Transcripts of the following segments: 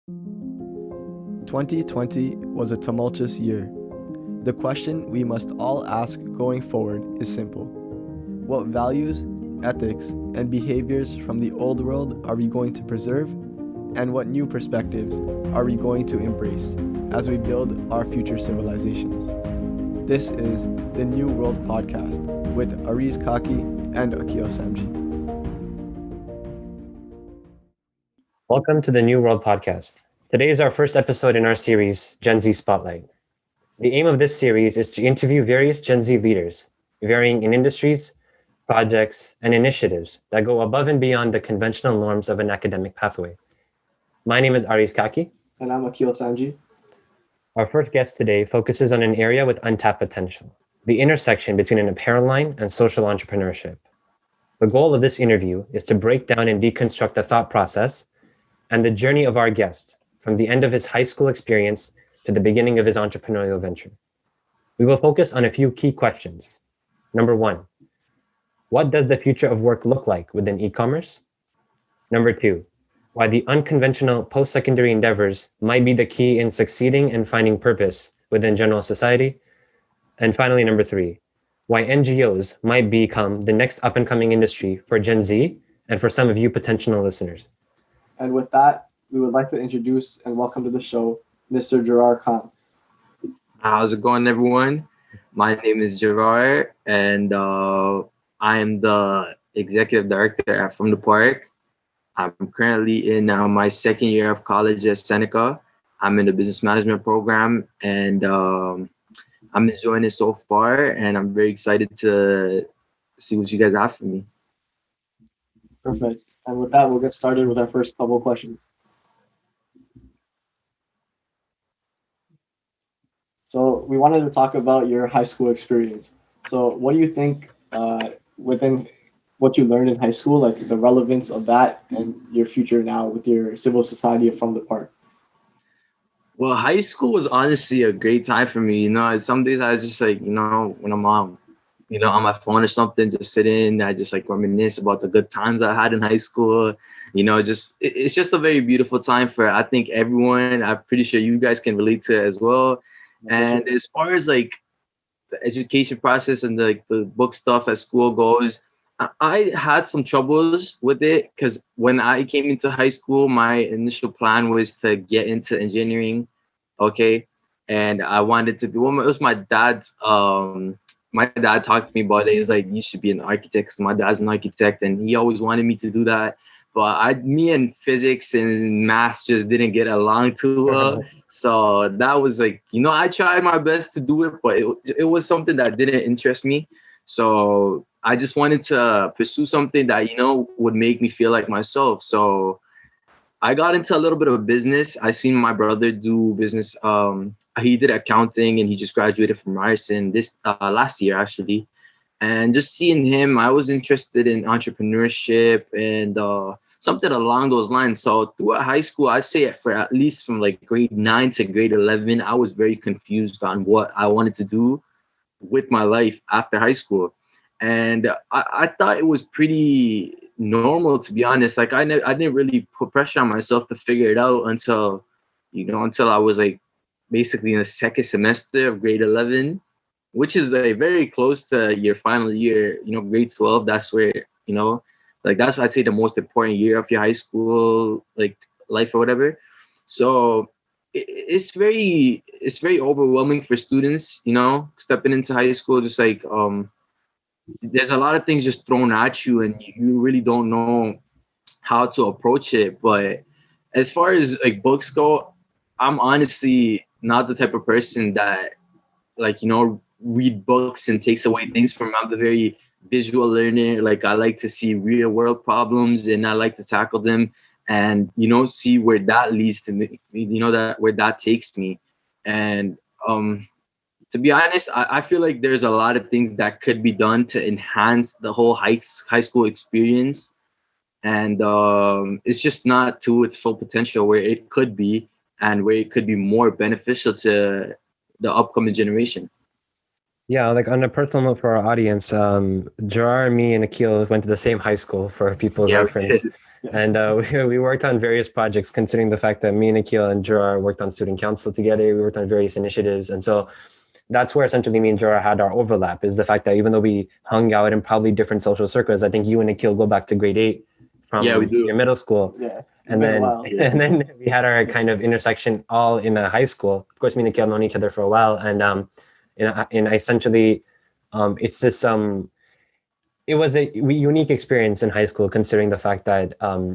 2020 was a tumultuous year. The question we must all ask going forward is simple. What values, ethics, and behaviors from the old world are we going to preserve? And what new perspectives are we going to embrace as we build our future civilizations? This is the New World Podcast with FrmThePrk and Akil Samji. Welcome to the New World Podcast. Today is our first episode in our series, Gen Z Spotlight. The aim of this series is to interview various Gen Z leaders, varying in industries, projects, and initiatives that go above and beyond the conventional norms of an academic pathway. My name is FrmThePrk. And I'm Akil Samji. Our first guest today focuses on an area with untapped potential, the intersection between an apparel line and social entrepreneurship. The goal of this interview is to break down and deconstruct the thought process and the journey of our guest from the end of his high school experience to the beginning of his entrepreneurial venture. We will focus on a few key questions. Number one, what does the future of work look like within e-commerce? Number two, why the unconventional post-secondary endeavors might be the key in succeeding and finding purpose within general society. And finally, number three, why NGOs might become the next up-and-coming industry for Gen Z and for some of you potential listeners. And with that, we would like to introduce and welcome to the show, Mr. Jarar Khan. How's it going, everyone? My name is Jarar, and I am the executive director at FrmThePrk. I'm currently in my second year of college at Seneca. I'm in the business management program, and I'm enjoying it so far, and I'm very excited to see what you guys have for me. Perfect. And with that, we'll get started with our first couple of questions. So we wanted to talk about your high school experience. So what do you think within what you learned in high school, like the relevance of that and your future now with your civil society of FrmThePrk? Well, high school was honestly a great time for me. Some days I was just like, when I'm on my phone or something, just sitting, I just like reminisce about the good times I had in high school. It's just a very beautiful time for, I think, everyone. I'm pretty sure you guys can relate to it as well. And as far as like the education process and the book stuff at school goes, I had some troubles with it because when I came into high school, my initial plan was to get into engineering. Okay. And I wanted to be, it was my dad's, my dad talked to me about it. He was like, you should be an architect. My dad's an architect and he always wanted me to do that. But me and physics and math just didn't get along too well. So that was like, I tried my best to do it, but it was something that didn't interest me. So I just wanted to pursue something that, would make me feel like myself. So I got into a little bit of business. I seen my brother do business. He did accounting and he just graduated from Ryerson this last year, actually. And just seeing him, I was interested in entrepreneurship and something along those lines. So throughout high school, I'd say for at least from like grade 9 to grade 11, I was very confused on what I wanted to do with my life after high school. And I thought it was pretty normal, to be honest. Like I didn't really put pressure on myself to figure it out until I was like basically in the second semester of grade 11, which is very close to your final year, grade 12. That's where, that's, I'd say, the most important year of your high school, like life or whatever. So it's very overwhelming for students, stepping into high school, just like, there's a lot of things just thrown at you and you really don't know how to approach it. But as far as like books go, I'm honestly not the type of person that read books and takes away things from. I'm the very visual learner. Like I like to see real world problems and I like to tackle them and, see where that leads to me, where that takes me. And, to be honest, I feel like there's a lot of things that could be done to enhance the whole high school experience. And it's just not to its full potential where it could be and where it could be more beneficial to the upcoming generation. Yeah, like on a personal note for our audience, Jarar, me, and Akil went to the same high school for people's reference. And we worked on various projects, considering the fact that me and Akil and Jarar worked on student council together. We worked on various initiatives. And so that's where essentially me and Jarar had our overlap, is the fact that even though we hung out in probably different social circles, I think you and Akil go back to grade 8 from we do. your middle school. Yeah. And then, and then we had our kind of intersection all in high school. Of course, me and Akil have known each other for a while. And in essentially, it's just it was a unique experience in high school, considering the fact that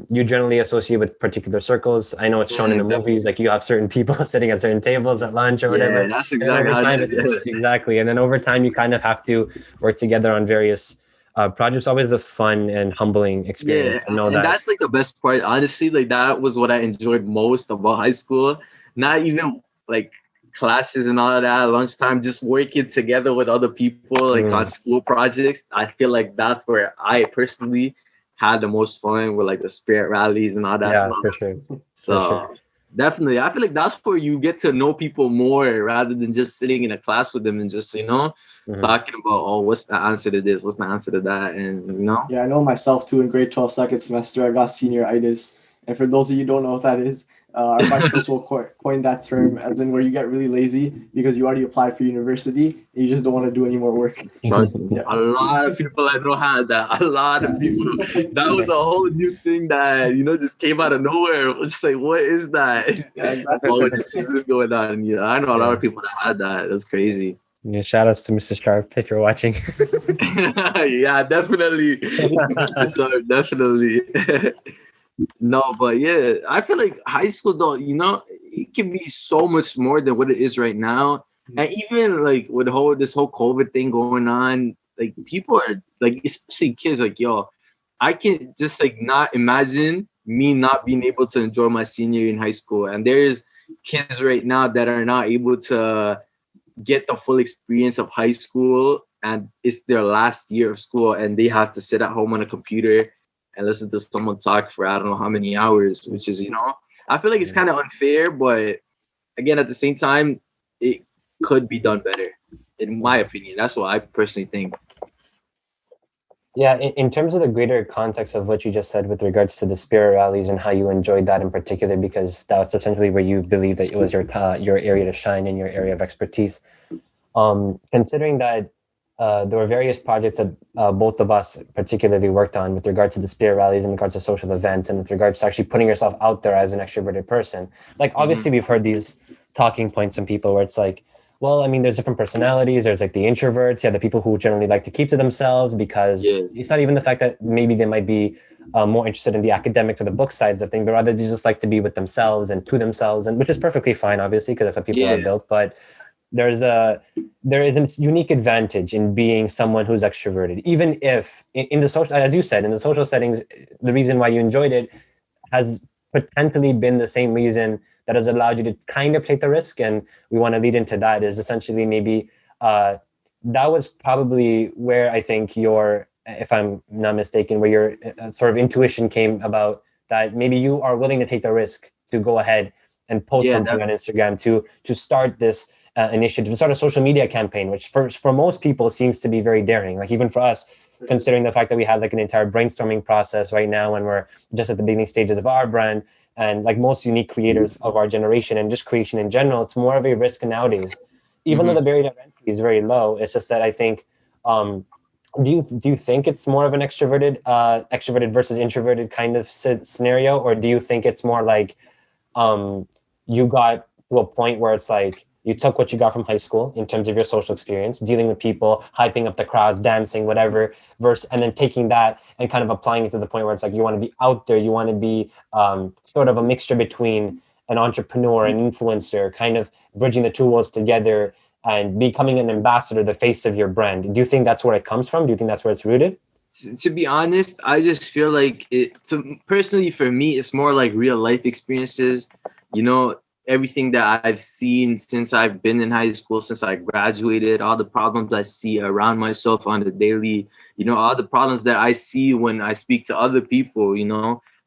you generally associate with particular circles. I know it's shown in the movies, like you have certain people sitting at certain tables at lunch or whatever. Yeah, that's exactly how it is. Exactly. And then over time, you kind of have to work together on various projects. Always a fun and humbling experience to know and that. that's like the best part. Honestly, like that was what I enjoyed most about high school. Not even like classes and all of that, lunchtime, just working together with other people, like on school projects. I feel like that's where I personally had the most fun with like the spirit rallies and all that stuff. For sure. So definitely, I feel like that's where you get to know people more rather than just sitting in a class with them and just, talking about, oh, what's the answer to this? What's the answer to that? And, Yeah, I know myself too. In grade 12 second semester, I got senioritis. And for those of you who don't know what that is, our vice principal coined that term as in where you get really lazy because you already applied for university and you just don't want to do any more work. Trust me, a lot of people I know had that. A lot of people. That was a whole new thing that, just came out of nowhere. Just like, what is that? Yeah, exactly. Oh, this going on? Yeah, I know a lot of people that had that. That's crazy. Yeah, shout outs to Mr. Sharp if you're watching. Yeah, definitely. Mr. Sharp, definitely. No, but yeah, I feel like high school though, it can be so much more than what it is right now. And even like with this whole COVID thing going on, like people are like, especially kids, like, yo, I can just like not imagine me not being able to enjoy my senior year in high school. And there's kids right now that are not able to get the full experience of high school, and it's their last year of school, and they have to sit at home on a computer and listen to someone talk for I don't know how many hours, which is, I feel like it's kind of unfair, but again, at the same time, it could be done better, in my opinion. That's what I personally think. Yeah, in terms of the greater context of what you just said with regards to the spirit rallies and how you enjoyed that in particular, because that's essentially where you believe that it was your area to shine in your area of expertise. Considering that there were various projects that both of us particularly worked on with regards to the spirit rallies, in regards to social events, and with regards to actually putting yourself out there as an extroverted person. Like, obviously, we've heard these talking points from people where it's like, well, I mean, there's different personalities. There's like the introverts, the people who generally like to keep to themselves because it's not even the fact that maybe they might be more interested in the academics or the book sides of things, but rather they just like to be with themselves and to themselves, and which is perfectly fine, obviously, because that's how people are built. But there is a unique advantage in being someone who's extroverted, even if in the social, as you said, in the social settings, the reason why you enjoyed it has potentially been the same reason that has allowed you to kind of take the risk. And we want to lead into that, is essentially maybe that was probably where I think your, if I'm not mistaken, where your sort of intuition came about, that maybe you are willing to take the risk to go ahead and post something on Instagram to start this initiative, to start a social media campaign, which for most people seems to be very daring. Like, even for us, considering the fact that we had like an entire brainstorming process right now, and we're just at the beginning stages of our brand, and like most unique creators of our generation and just creation in general, it's more of a risk nowadays. Even though the barrier to entry is very low, it's just that I think, do you think it's more of an extroverted versus introverted kind of scenario, or do you think it's more like you got to a point where it's like you took what you got from high school in terms of your social experience, dealing with people, hyping up the crowds, dancing, whatever, and then taking that and kind of applying it to the point where it's like you want to be out there, you want to be sort of a mixture between an entrepreneur and influencer, kind of bridging the two worlds together and becoming an ambassador, the face of your brand. Do you think that's where it comes from? Do you think that's where it's rooted? To be honest, I just feel like personally for me, it's more like real life experiences, everything that I've seen since I've been in high school, since I graduated, all the problems I see around myself on the daily, all the problems that I see when I speak to other people,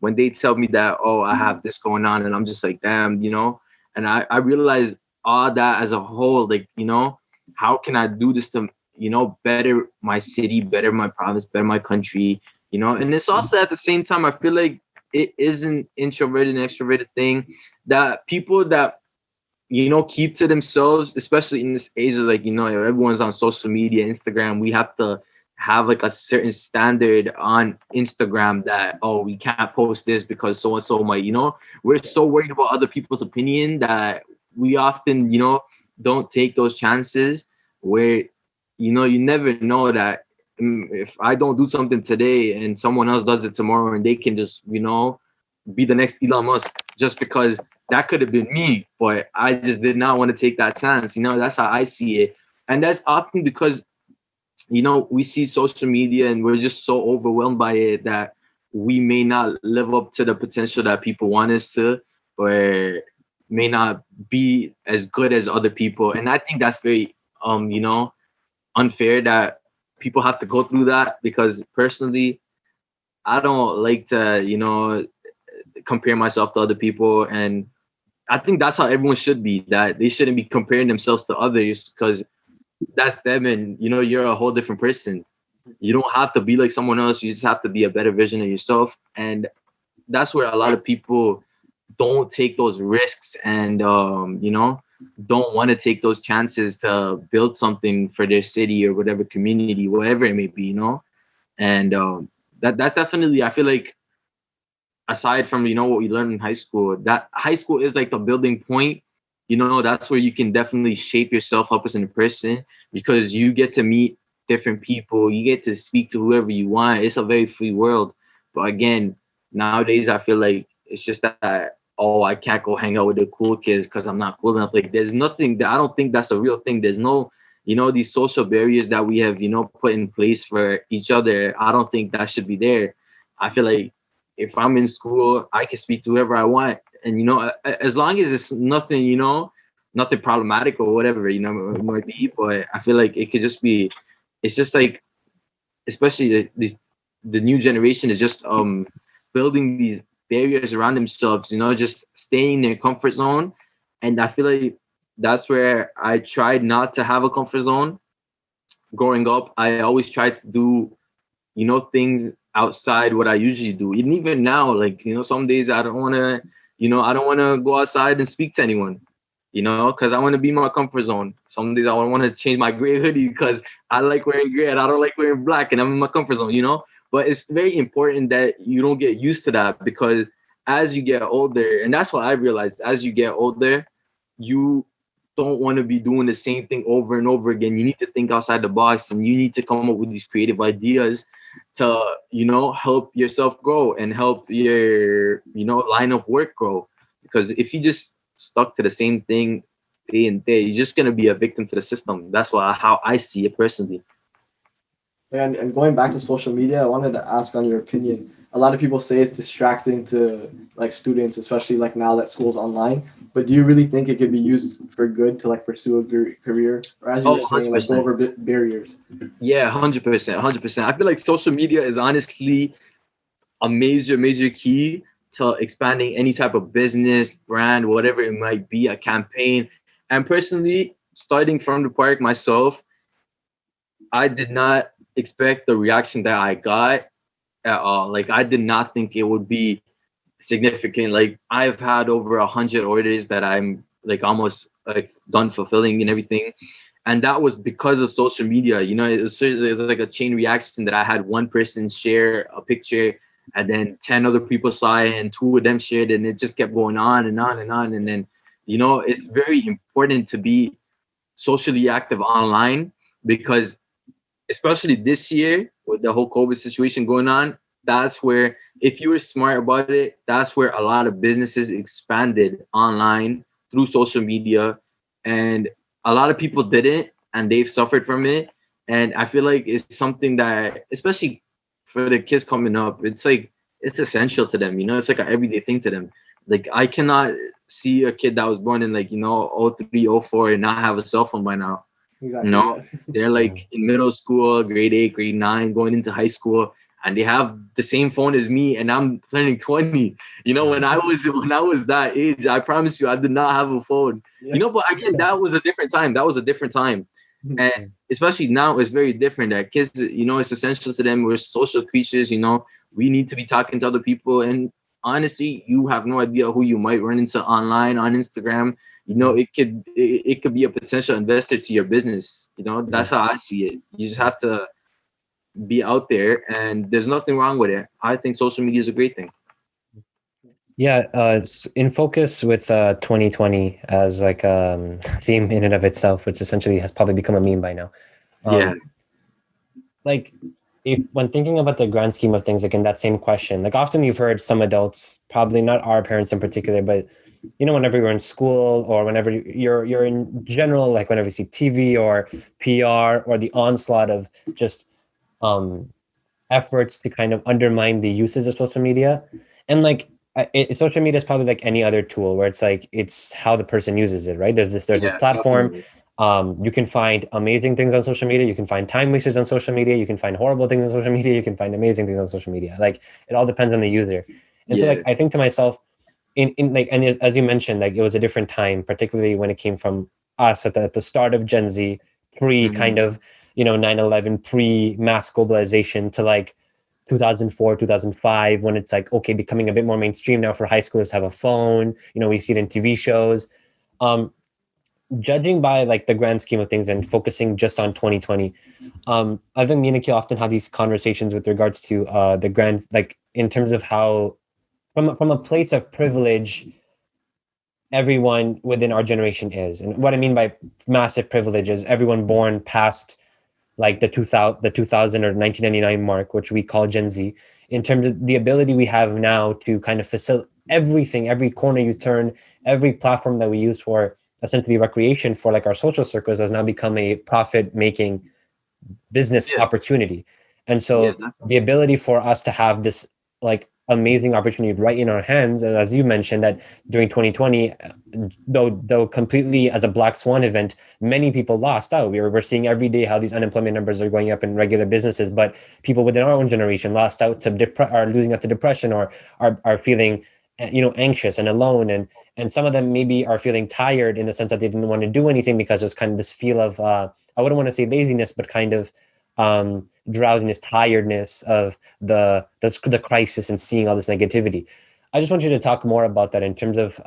when they tell me that, oh, I have this going on, and I'm just like, damn, and I realize all that as a whole, like, how can I do this to, better my city, better my province, better my country, and it's also at the same time, I feel like it isn't introverted and extroverted thing, that people that, you know, keep to themselves, especially in this age of, like, you know, everyone's on social media, Instagram. We have to have like a certain standard on Instagram that, oh, we can't post this because so and so might, you know, we're so worried about other people's opinion that we often, you know, don't take those chances where, you know, you never know that if I don't do something today and someone else does it tomorrow, and they can just, you know, be the next Elon Musk, just because that could have been me, but I just did not want to take that chance. You know, that's how I see it. And that's often because, you know, we see social media and we're just so overwhelmed by it that we may not live up to the potential that people want us to, or may not be as good as other people. And I think that's very, you know, unfair that people have to go through that, because personally, I don't like to, you know, compare myself to other people. And I think that's how everyone should be, that they shouldn't be comparing themselves to others, because that's them, and, you know, you're a whole different person. You don't have to be like someone else. You just have to be a better version of yourself. And that's where a lot of people don't take those risks, and you know, don't want to take those chances to build something for their city or whatever community, whatever it may be, you know. And that's definitely, I feel like, aside from, you know, what we learned in high school, that high school is like the building point. You know, that's where you can definitely shape yourself up as a person, because you get to meet different people, you get to speak to whoever you want. It's a very free world. But again, nowadays I feel like it's just that, oh, I can't go hang out with the cool kids because I'm not cool enough. Like, there's nothing that, I don't think that's a real thing. There's no, you know, these social barriers that we have, you know, put in place for each other. I don't think that should be there. I feel like if I'm in school, I can speak to whoever I want. And, you know, as long as it's nothing, you know, nothing problematic or whatever, you know, it might be. But I feel like it could just be, it's just like, especially the new generation is just building these barriers around themselves, you know, just staying in their comfort zone. And I feel like that's where I tried not to have a comfort zone. Growing up, I always tried to do, you know, things outside what I usually do. And even now, like, you know, some days I don't want to, you know, I don't want to go outside and speak to anyone, you know, because I want to be in my comfort zone. Some days I want to change my gray hoodie because I like wearing gray and I don't like wearing black, and I'm in my comfort zone, you know. But it's very important that you don't get used to that, because as you get older, and that's what I realized, as you get older, you don't want to be doing the same thing over and over again. You need to think outside the box, and you need to come up with these creative ideas to, you know, help yourself grow and help your, you know, line of work grow. Because if you just stuck to the same thing day and day, you're just going to be a victim to the system. That's how I see it personally. And going back to social media, I wanted to ask on your opinion. A lot of people say it's distracting to like students, especially like now that school's online. But do you really think it could be used for good to like pursue a career, or as you were saying, like go over barriers? Yeah, 100%, 100%. I feel like social media is honestly a major key to expanding any type of business, brand, whatever it might be, a campaign. And personally, starting from the park myself, I did not expect the reaction that I got at all. Like, I did not think it would be significant. Like, I've had over 100 orders that I'm like almost like done fulfilling and everything. And that was because of social media. You know, it was like a chain reaction that I had one person share a picture, and then 10 other people saw it, and 2 of them shared it, and it just kept going on and on and on. And then, you know, it's very important to be socially active online, because especially this year with the whole COVID situation going on, that's where, if you were smart about it, that's where a lot of businesses expanded online through social media. And a lot of people didn't, and they've suffered from it. And I feel like it's something that, especially for the kids coming up, it's like, it's essential to them, you know, it's like an everyday thing to them. Like, I cannot see a kid that was born in, like, you know, 03, 04 and not have a cell phone by now. Exactly. No, they're like in middle school, grade 8, grade 9, going into high school, and they have the same phone as me, and I'm turning 20. You know, when I was that age, I promise you, I did not have a phone. You know, but again, that was a different time. And especially now, it's very different. That kids, you know, it's essential to them. We're social creatures. You know, we need to be talking to other people, and honestly, you have no idea who you might run into online on Instagram. It could be a potential investor to your business. That's how I see it. You just have to be out there, and there's nothing wrong with it. I think social media is a great thing. Yeah, it's in focus with 2020 as like theme in and of itself, which essentially has probably become a meme by now. Yeah. Like if when thinking about the grand scheme of things, like in that same question, like often you've heard some adults, probably not our parents in particular, but whenever you're in school or whenever you're in general, like whenever you see TV or PR or the onslaught of just um efforts to kind of undermine the usage of social media. And like social media is probably like any other tool where it's like it's how the person uses it, right? There's this Yeah, platform. definitely. You can find amazing things on social media, you can find time wasters on social media, you can find horrible things on social media, you can find amazing things on social media. Like it all depends on the user. And so Yeah. like I think to myself, in like, and as you mentioned, like it was a different time, particularly when it came from us at the start of Gen Z, pre kind Mhm. of 9/11, pre mass globalization, to like 2004, 2005, when it's like, okay, becoming a bit more mainstream now for high schoolers to have a phone. We see it in TV shows. Um, Judging by like the grand scheme of things and focusing just on 2020, I think me and Nikhil often have these conversations with regards to the grand, like in terms of how, from a place of privilege, everyone within our generation is. And what I mean by massive privilege is everyone born past like the 2000 or 1999 mark, which we call Gen Z, in terms of the ability we have now to kind of facilitate everything, every corner you turn, every platform that we use for essentially recreation for like our social circles has now become a profit making business Yeah. opportunity. And Yeah, so the definitely. ability for us to have this like amazing opportunity right in our hands, and as you mentioned that during 2020, though completely as a black swan event, many people lost out. We're seeing every day how these unemployment numbers are going up in regular businesses, but people within our own generation lost out to are losing out to depression, or are feeling anxious and alone, and some of them maybe are feeling tired in the sense that they didn't want to do anything because there's kind of this feel of I wouldn't want to say laziness, but kind of drowsiness, tiredness of the crisis and seeing all this negativity. I just want you to talk more about that in terms of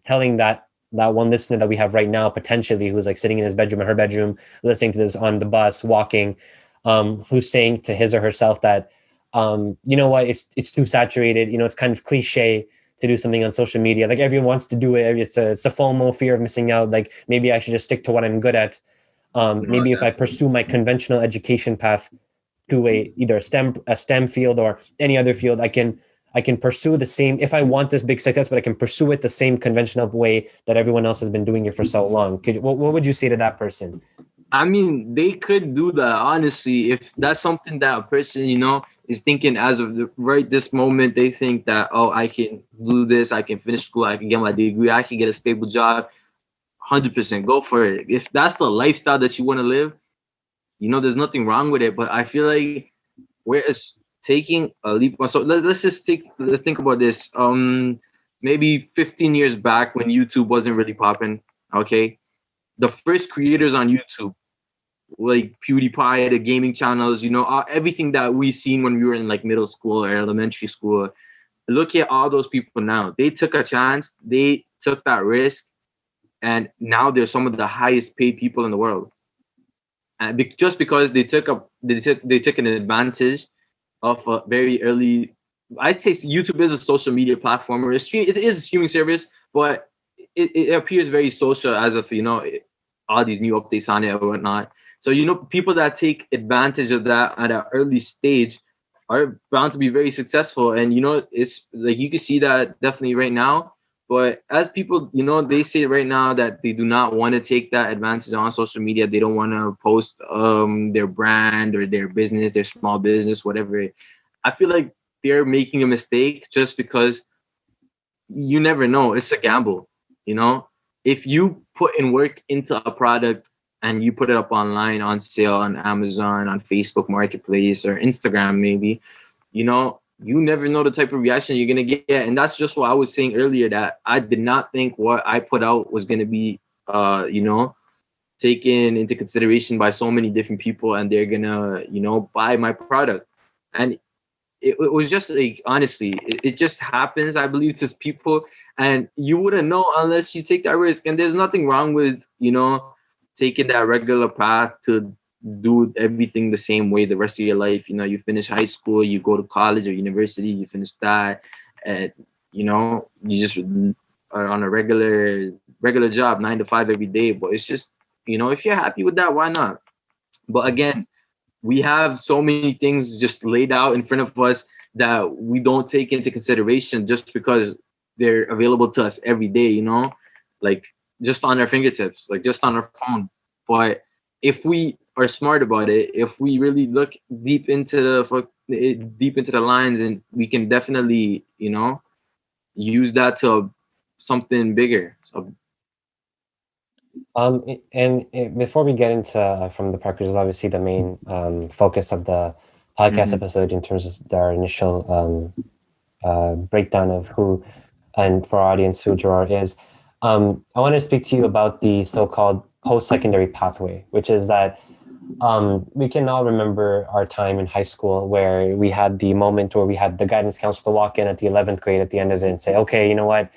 telling that one listener that we have right now, potentially, who's like sitting in his bedroom or her bedroom, listening to this on the bus, walking, who's saying to his or herself that, you know what, it's too saturated. It's kind of cliche to do something on social media. Like everyone wants to do it. It's a FOMO, fear of missing out. Like maybe I should just stick to what I'm good at. No, Maybe if I definitely. pursue my conventional education path to either a STEM field or any other field, I can pursue the same, if I want this big success, but I can pursue it the same conventional way that everyone else has been doing it for so long. What would you say to that person? I mean, they could do that, honestly. If that's something that a person, is thinking as of right this moment, they think that, oh, I can do this, I can finish school, I can get my degree, I can get a stable job. 100% go for it. If that's the lifestyle that you want to live, there's nothing wrong with it. But I feel like whereas taking a leap, so let's think about this. Maybe 15 years back when YouTube wasn't really popping. Okay, the first creators on YouTube, like PewDiePie, the gaming channels, everything that we seen when we were in like middle school or elementary school. Look at all those people now. They took a chance. They took that risk, and now they're some of the highest paid people in the world. And just because they took an advantage of a very early. I'd say YouTube is a social media platform, or it is a streaming service, but it appears very social as of all these new updates on it or whatnot. So people that take advantage of that at an early stage are bound to be very successful. And it's like you can see that definitely right now. But as people, they say right now that they do not want to take that advantage on social media. They don't want to post their brand or their business, their small business, whatever. I feel like they're making a mistake just because you never know. It's a gamble, you know. If you put in work into a product and you put it up online on sale on Amazon, on Facebook Marketplace or Instagram, maybe, you never know the type of reaction you're gonna get. And that's just what I was saying earlier, that I did not think what I put out was gonna be taken into consideration by so many different people, and they're gonna, buy my product. And it was just like, honestly, it just happens, I believe, to people, and you wouldn't know unless you take that risk. And there's nothing wrong with, taking that regular path to do everything the same way the rest of your life. You finish high school, you go to college or university, you finish that, and you just are on a regular job, 9 to 5 every day. But it's just, if you're happy with that, why not? But again, we have so many things just laid out in front of us that we don't take into consideration just because they're available to us every day, like just on our fingertips, like just on our phone. But if we are smart about it, if we really look deep into the lines, and we can definitely, use that to something bigger. So, Before we get into from the Park, which is obviously the main focus of the podcast episode in terms of our initial breakdown of who, and for our audience, who Jarar is, I want to speak to you about the so-called post-secondary pathway, which is that we can all remember our time in high school where we had the moment where we had the guidance counselor walk in at the 11th grade at the end of it and say, okay, you know what?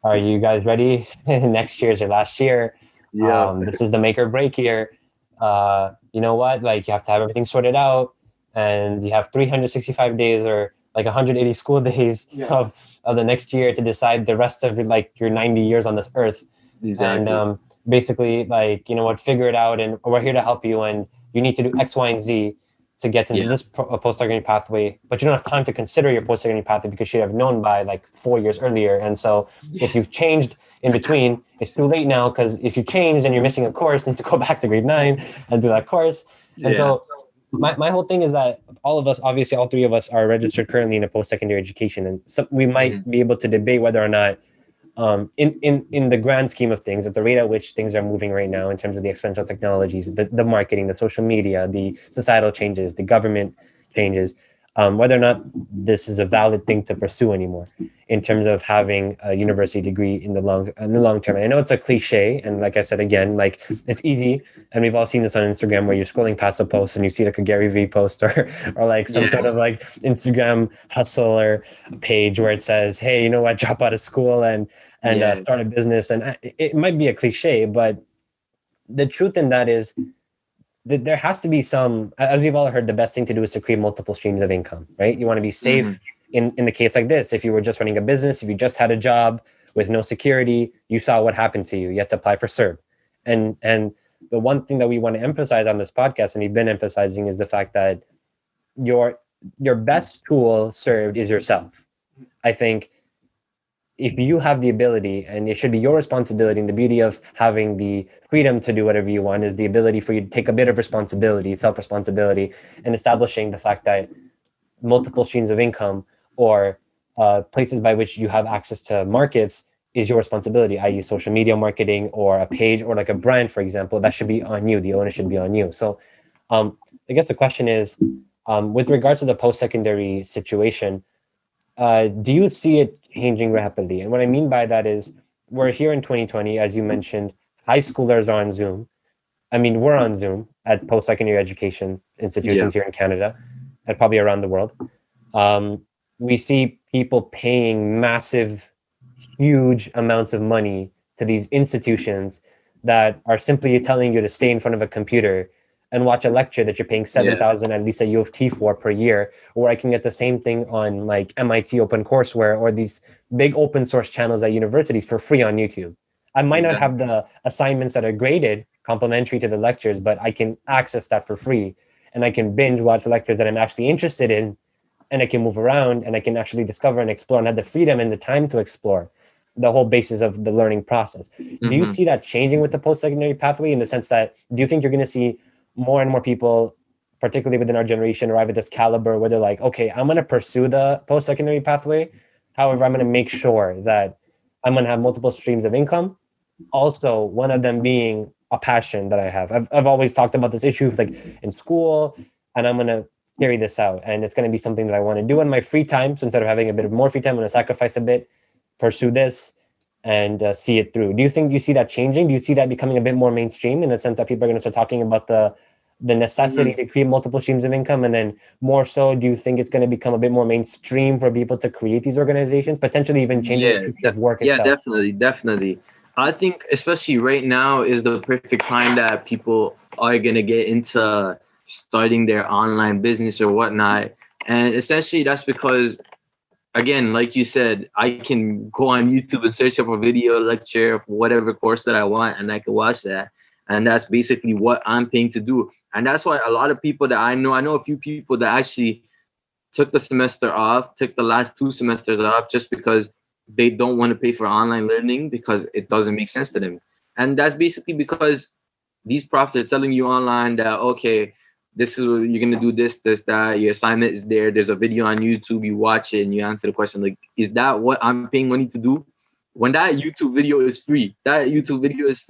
Are you guys ready? Next year's your last year. yeah. This is the make or break year. You know what? Like, you have to have everything sorted out, and you have 365 days or like 180 school days of the next year to decide the rest of your 90 years on this earth. Exactly. And basically, like, you know what, figure it out, and we're here to help you, and you need to do X, Y, and Z to get into this post-secondary pathway, but you don't have time to consider your post-secondary pathway because you should have known by like 4 years earlier. And so if you've changed in between, it's too late now, because if you change and you're missing a course, you need to go back to grade 9 and do that course. And so my whole thing is that all of us, obviously all three of us, are registered currently in a post-secondary education. And so we might be able to debate whether or not in the grand scheme of things, at the rate at which things are moving right now in terms of the exponential technologies, the marketing, the social media, the societal changes, the government changes, whether or not this is a valid thing to pursue anymore in terms of having a university degree in the long term. And I know it's a cliche, and like I said again, like, it's easy, and we've all seen this on Instagram where you're scrolling past a post and you see like a Gary Vee post or like some sort of like Instagram hustle or page where it says, hey, you know what, drop out of school and start a business. And it might be a cliche, but the truth in that is that there has to be some, as we've all heard, the best thing to do is to create multiple streams of income, right? You want to be safe in the case like this. If you were just running a business, if you just had a job with no security, you saw what happened to you. You had to apply for CERB. And the one thing that we want to emphasize on this podcast, and we've been emphasizing, is the fact that your best tool served is yourself. I think if you have the ability, and it should be your responsibility, and the beauty of having the freedom to do whatever you want is the ability for you to take a bit of responsibility, self-responsibility, and establishing the fact that multiple streams of income or places by which you have access to markets is your responsibility, i.e. social media marketing or a page or like a brand, for example. That should be on you. The onus should be on you. So I guess the question is, with regards to the post-secondary situation, do you see it changing rapidly? And what I mean by that is, we're here in 2020, as you mentioned, high schoolers are on Zoom. I mean, we're on Zoom at post-secondary education institutions here in Canada and probably around the world. We see people paying massive, huge amounts of money to these institutions that are simply telling you to stay in front of a computer and watch a lecture that you're paying $7,000 at least at U of T for per year, or I can get the same thing on like MIT OpenCourseWare or these big open source channels at universities for free on YouTube. I might not have the assignments that are graded complimentary to the lectures, but I can access that for free, and I can binge watch lectures that I'm actually interested in, and I can move around, and I can actually discover and explore, and have the freedom and the time to explore the whole basis of the learning process. Do you see that changing with the post-secondary pathway, in the sense that, do you think you're going to see more and more people, particularly within our generation, arrive at this caliber where they're like, okay, I'm going to pursue the post-secondary pathway. However, I'm going to make sure that I'm going to have multiple streams of income. Also, one of them being a passion that I have. I've always talked about this issue like in school, and I'm going to carry this out. And it's going to be something that I want to do in my free time. So instead of having a bit of more free time, I'm going to sacrifice a bit, pursue this, and see it through. Do you think you see that changing? Do you see that becoming a bit more mainstream, in the sense that people are going to start talking about the the necessity to create multiple streams of income? And then more so, do you think it's going to become a bit more mainstream for people to create these organizations, potentially even changing the future of work itself? Definitely. I think especially right now is the perfect time that people are going to get into starting their online business or whatnot. And essentially that's because, again, like you said, I can go on YouTube and search up a video lecture of whatever course that I want, and I can watch that. And that's basically what I'm paying to do. And that's why a lot of people that I know a few people that actually took the semester off, took the last 2 semesters off just because they don't want to pay for online learning because it doesn't make sense to them. And that's basically because these profs are telling you online that, okay, this is what you're going to do, this, that, your assignment is there. There's a video on YouTube, you watch it and you answer the question. Like, is that what I'm paying money to do? When that YouTube video is free,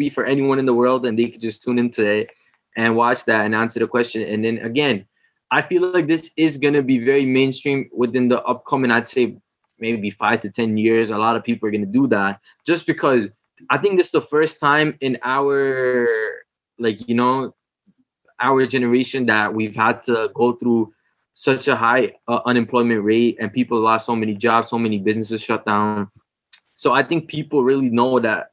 for anyone in the world, and they could just tune into it and watch that and answer the question. And then again, I feel like this is going to be very mainstream within the upcoming, I'd say maybe 5 to 10 years. A lot of people are going to do that just because I think this is the first time in our, our generation that we've had to go through such a high unemployment rate, and people lost so many jobs, so many businesses shut down. So I think people really know that,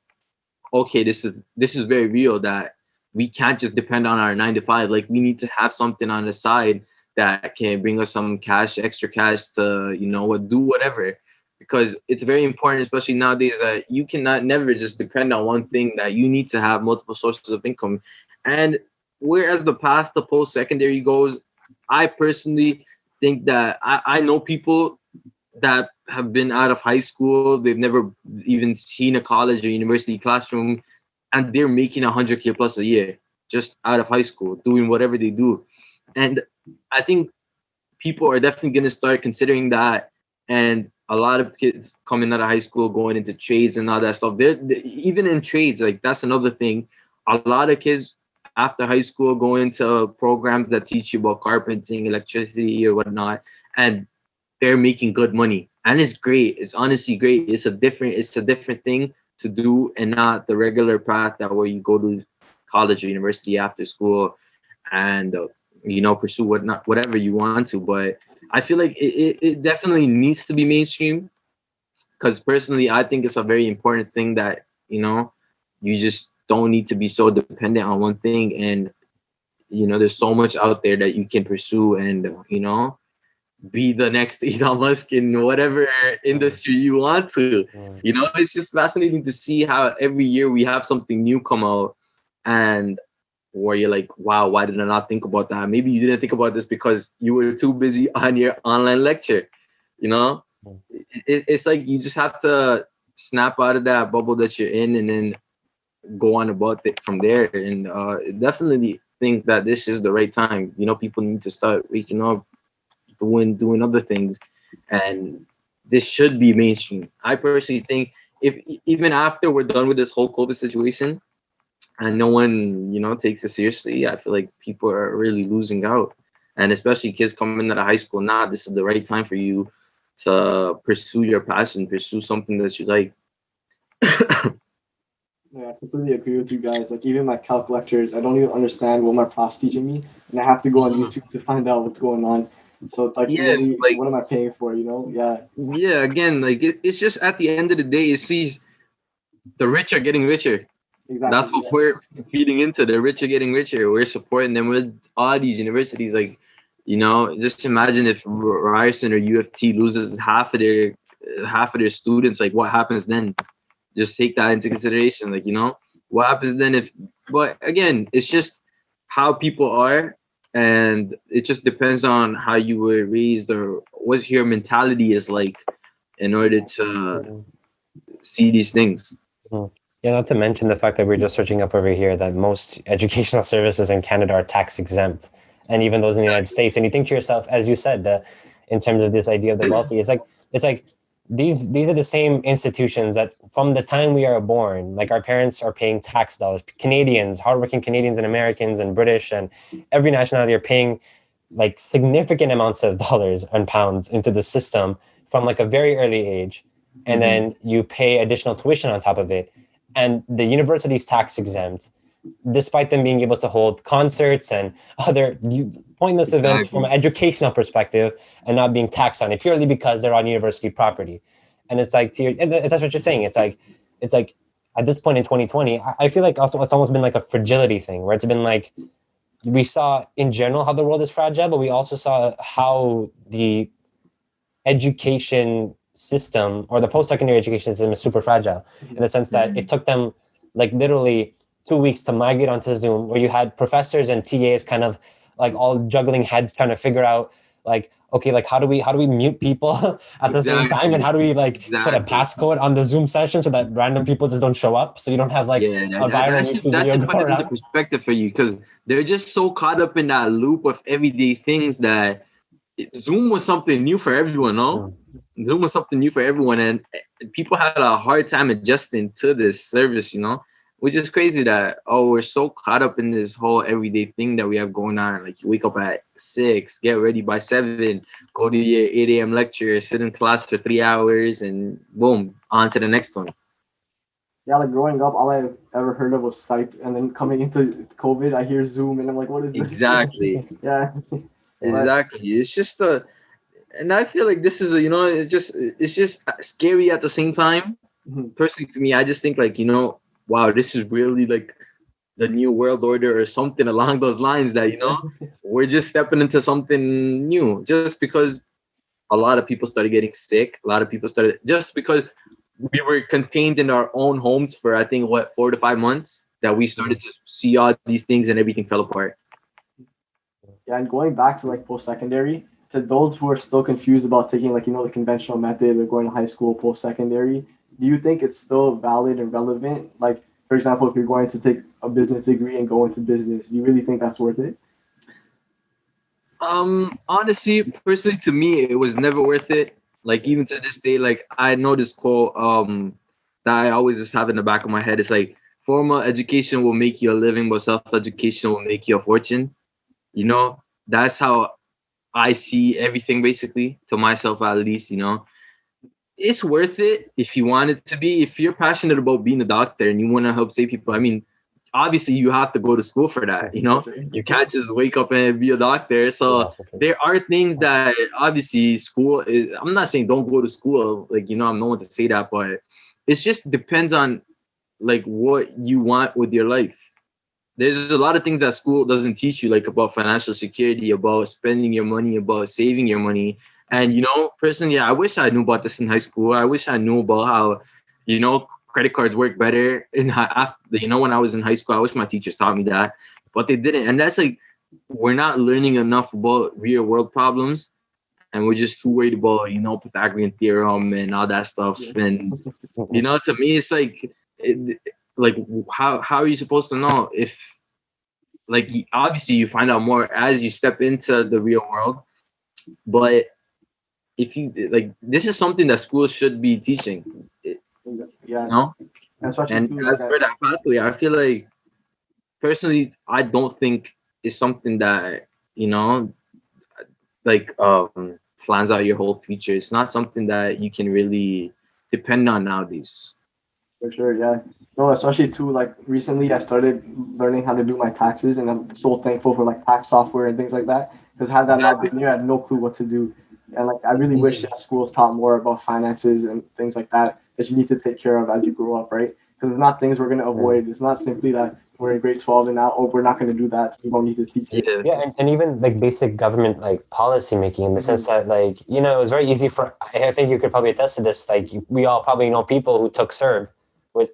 okay, this is very real, that we can't just depend on our 9 to 5. Like, we need to have something on the side that can bring us some cash, extra cash to, do whatever. Because it's very important, especially nowadays, that you cannot never just depend on one thing, that you need to have multiple sources of income. And whereas the path to post-secondary goes, I personally think that I know people that have been out of high school, they've never even seen a college or university classroom, and they're making 100K plus a year just out of high school, doing whatever they do. And I think people are definitely going to start considering that. And a lot of kids coming out of high school, going into trades and all that stuff. They're even in trades, like, that's another thing. A lot of kids after high school go into programs that teach you about carpenting, electricity, or whatnot, and they're making good money. And it's great. It's honestly great. It's a different thing to do, and not the regular path that where you go to college or university after school and pursue whatever you want to. But I feel like it definitely needs to be mainstream, because personally I think it's a very important thing that you just don't need to be so dependent on one thing. And there's so much out there that you can pursue, and be the next Elon Musk in whatever industry you want to. It's just fascinating to see how every year we have something new come out, and where you're like, wow, why did I not think about that? Maybe you didn't think about this because you were too busy on your online lecture. It's like you just have to snap out of that bubble that you're in, and then go on about it from there. And definitely think that this is the right time. People need to start waking up, doing other things, and this should be mainstream. I personally think if even after we're done with this whole COVID situation and no one takes it seriously, I feel like people are really losing out. And especially kids coming out of high school now, this is the right time for you to pursue your passion, pursue something that you like. Yeah, I completely agree with you guys. Like, even my calc lectures, I don't even understand what my prof's teaching me, and I have to go on YouTube to find out what's going on. So it's like, really, what am I paying for? Yeah. Again, like, it's just at the end of the day, it sees the rich are getting richer. Exactly. That's what we're feeding into. The rich are getting richer. We're supporting them with all these universities. Like, just imagine if Ryerson or UFT loses half of their students. Like, what happens then? Just take that into consideration. Like, what happens then but again, it's just how people are, and it just depends on how you were raised or what your mentality is like in order to see these things. Yeah, not to mention the fact that we're just searching up over here that most educational services in Canada are tax exempt, and even those in the United States. And you think to yourself, as you said, in terms of this idea of the wealthy, it's like these are the same institutions that from the time we are born, like, our parents are paying tax dollars. Canadians, hardworking Canadians and Americans and British and every nationality are paying like significant amounts of dollars and pounds into the system from like a very early age. And then you pay additional tuition on top of it. And the university's tax exempt. despite them being able to hold concerts and other pointless events from an educational perspective and not being taxed on it purely because they're on university property. And it's like, that's what you're saying. It's like at this point in 2020, I feel like also it's almost been like a fragility thing where it's been like, we saw in general how the world is fragile, but we also saw how the education system or the post-secondary education system is super fragile in the sense that it took them like literally 2 weeks to migrate onto Zoom, where you had professors and TAs kind of like all juggling heads trying to figure out like, okay, like how do we mute people at the same time, and how do we like put a passcode on the Zoom session so that random people just don't show up, so you don't have like a viral YouTube that video should put it into perspective for you, because they're just so caught up in that loop of everyday things that Zoom was something new for everyone, no? Zoom was something new for everyone, and people had a hard time adjusting to this service, you know, which is crazy that, we're so caught up in this whole everyday thing that we have going on. Like, you wake up at 6, get ready by 7, go to your 8 a.m. lecture, sit in class for 3 hours, and boom, on to the next one. Yeah, like growing up, all I ever heard of was Skype, and then coming into COVID, I hear Zoom, and I'm like, what is this? Exactly. Yeah. Exactly. It's just and I feel like this is it's just scary at the same time. Personally, to me, I just think like, wow, this is really like the new world order or something along those lines, that, we're just stepping into something new just because a lot of people started getting sick. A lot of people started, just because we were contained in our own homes for, I think, 4 to 5 months, that we started to see all these things and everything fell apart. Yeah, and going back to like post-secondary, to those who are still confused about taking like, the conventional method of going to high school, post-secondary, do you think it's still valid and relevant? Like, for example, if you're going to take a business degree and go into business, do you really think that's worth it? Honestly, personally, to me, it was never worth it. Like, even to this day, like, I know this quote that I always just have in the back of my head. It's like, formal education will make you a living, but self-education will make you a fortune. That's how I see everything, basically, to myself at least. It's worth it if you want it to be. If you're passionate about being a doctor and you want to help save people, I mean, obviously you have to go to school for that. You can't just wake up and be a doctor. So there are things that obviously school is, I'm not saying don't go to school, like, I'm no one to say that, but it just depends on like what you want with your life. There's a lot of things that school doesn't teach you, like about financial security, about spending your money, about saving your money. And, personally, I wish I knew about this in high school. I wish I knew about how, credit cards work better. After, when I was in high school, I wish my teachers taught me that, but they didn't. And that's like, we're not learning enough about real world problems. And we're just too worried about, Pythagorean theorem and all that stuff. And, to me, it's like, like how are you supposed to know if, like, obviously you find out more as you step into the real world, but if you like, this is something that schools should be teaching. And as for that pathway, I feel like personally, I don't think it's something that like plans out your whole future. It's not something that you can really depend on nowadays. For sure, yeah. No, especially too, like recently I started learning how to do my taxes, and I'm so thankful for like tax software and things like that. Because had that not been there, I had no clue what to do. And like I really wish that schools taught more about finances and things like that you need to take care of as you grow up, right? Because it's not things we're going to avoid. It's not simply that we're in grade 12 and now, we're not going to do that, so we don't need to teach it. Yeah, and even like basic government like policy making, in the sense that like, it was very easy for, I think you could probably attest to this, like we all probably know people who took CERB. For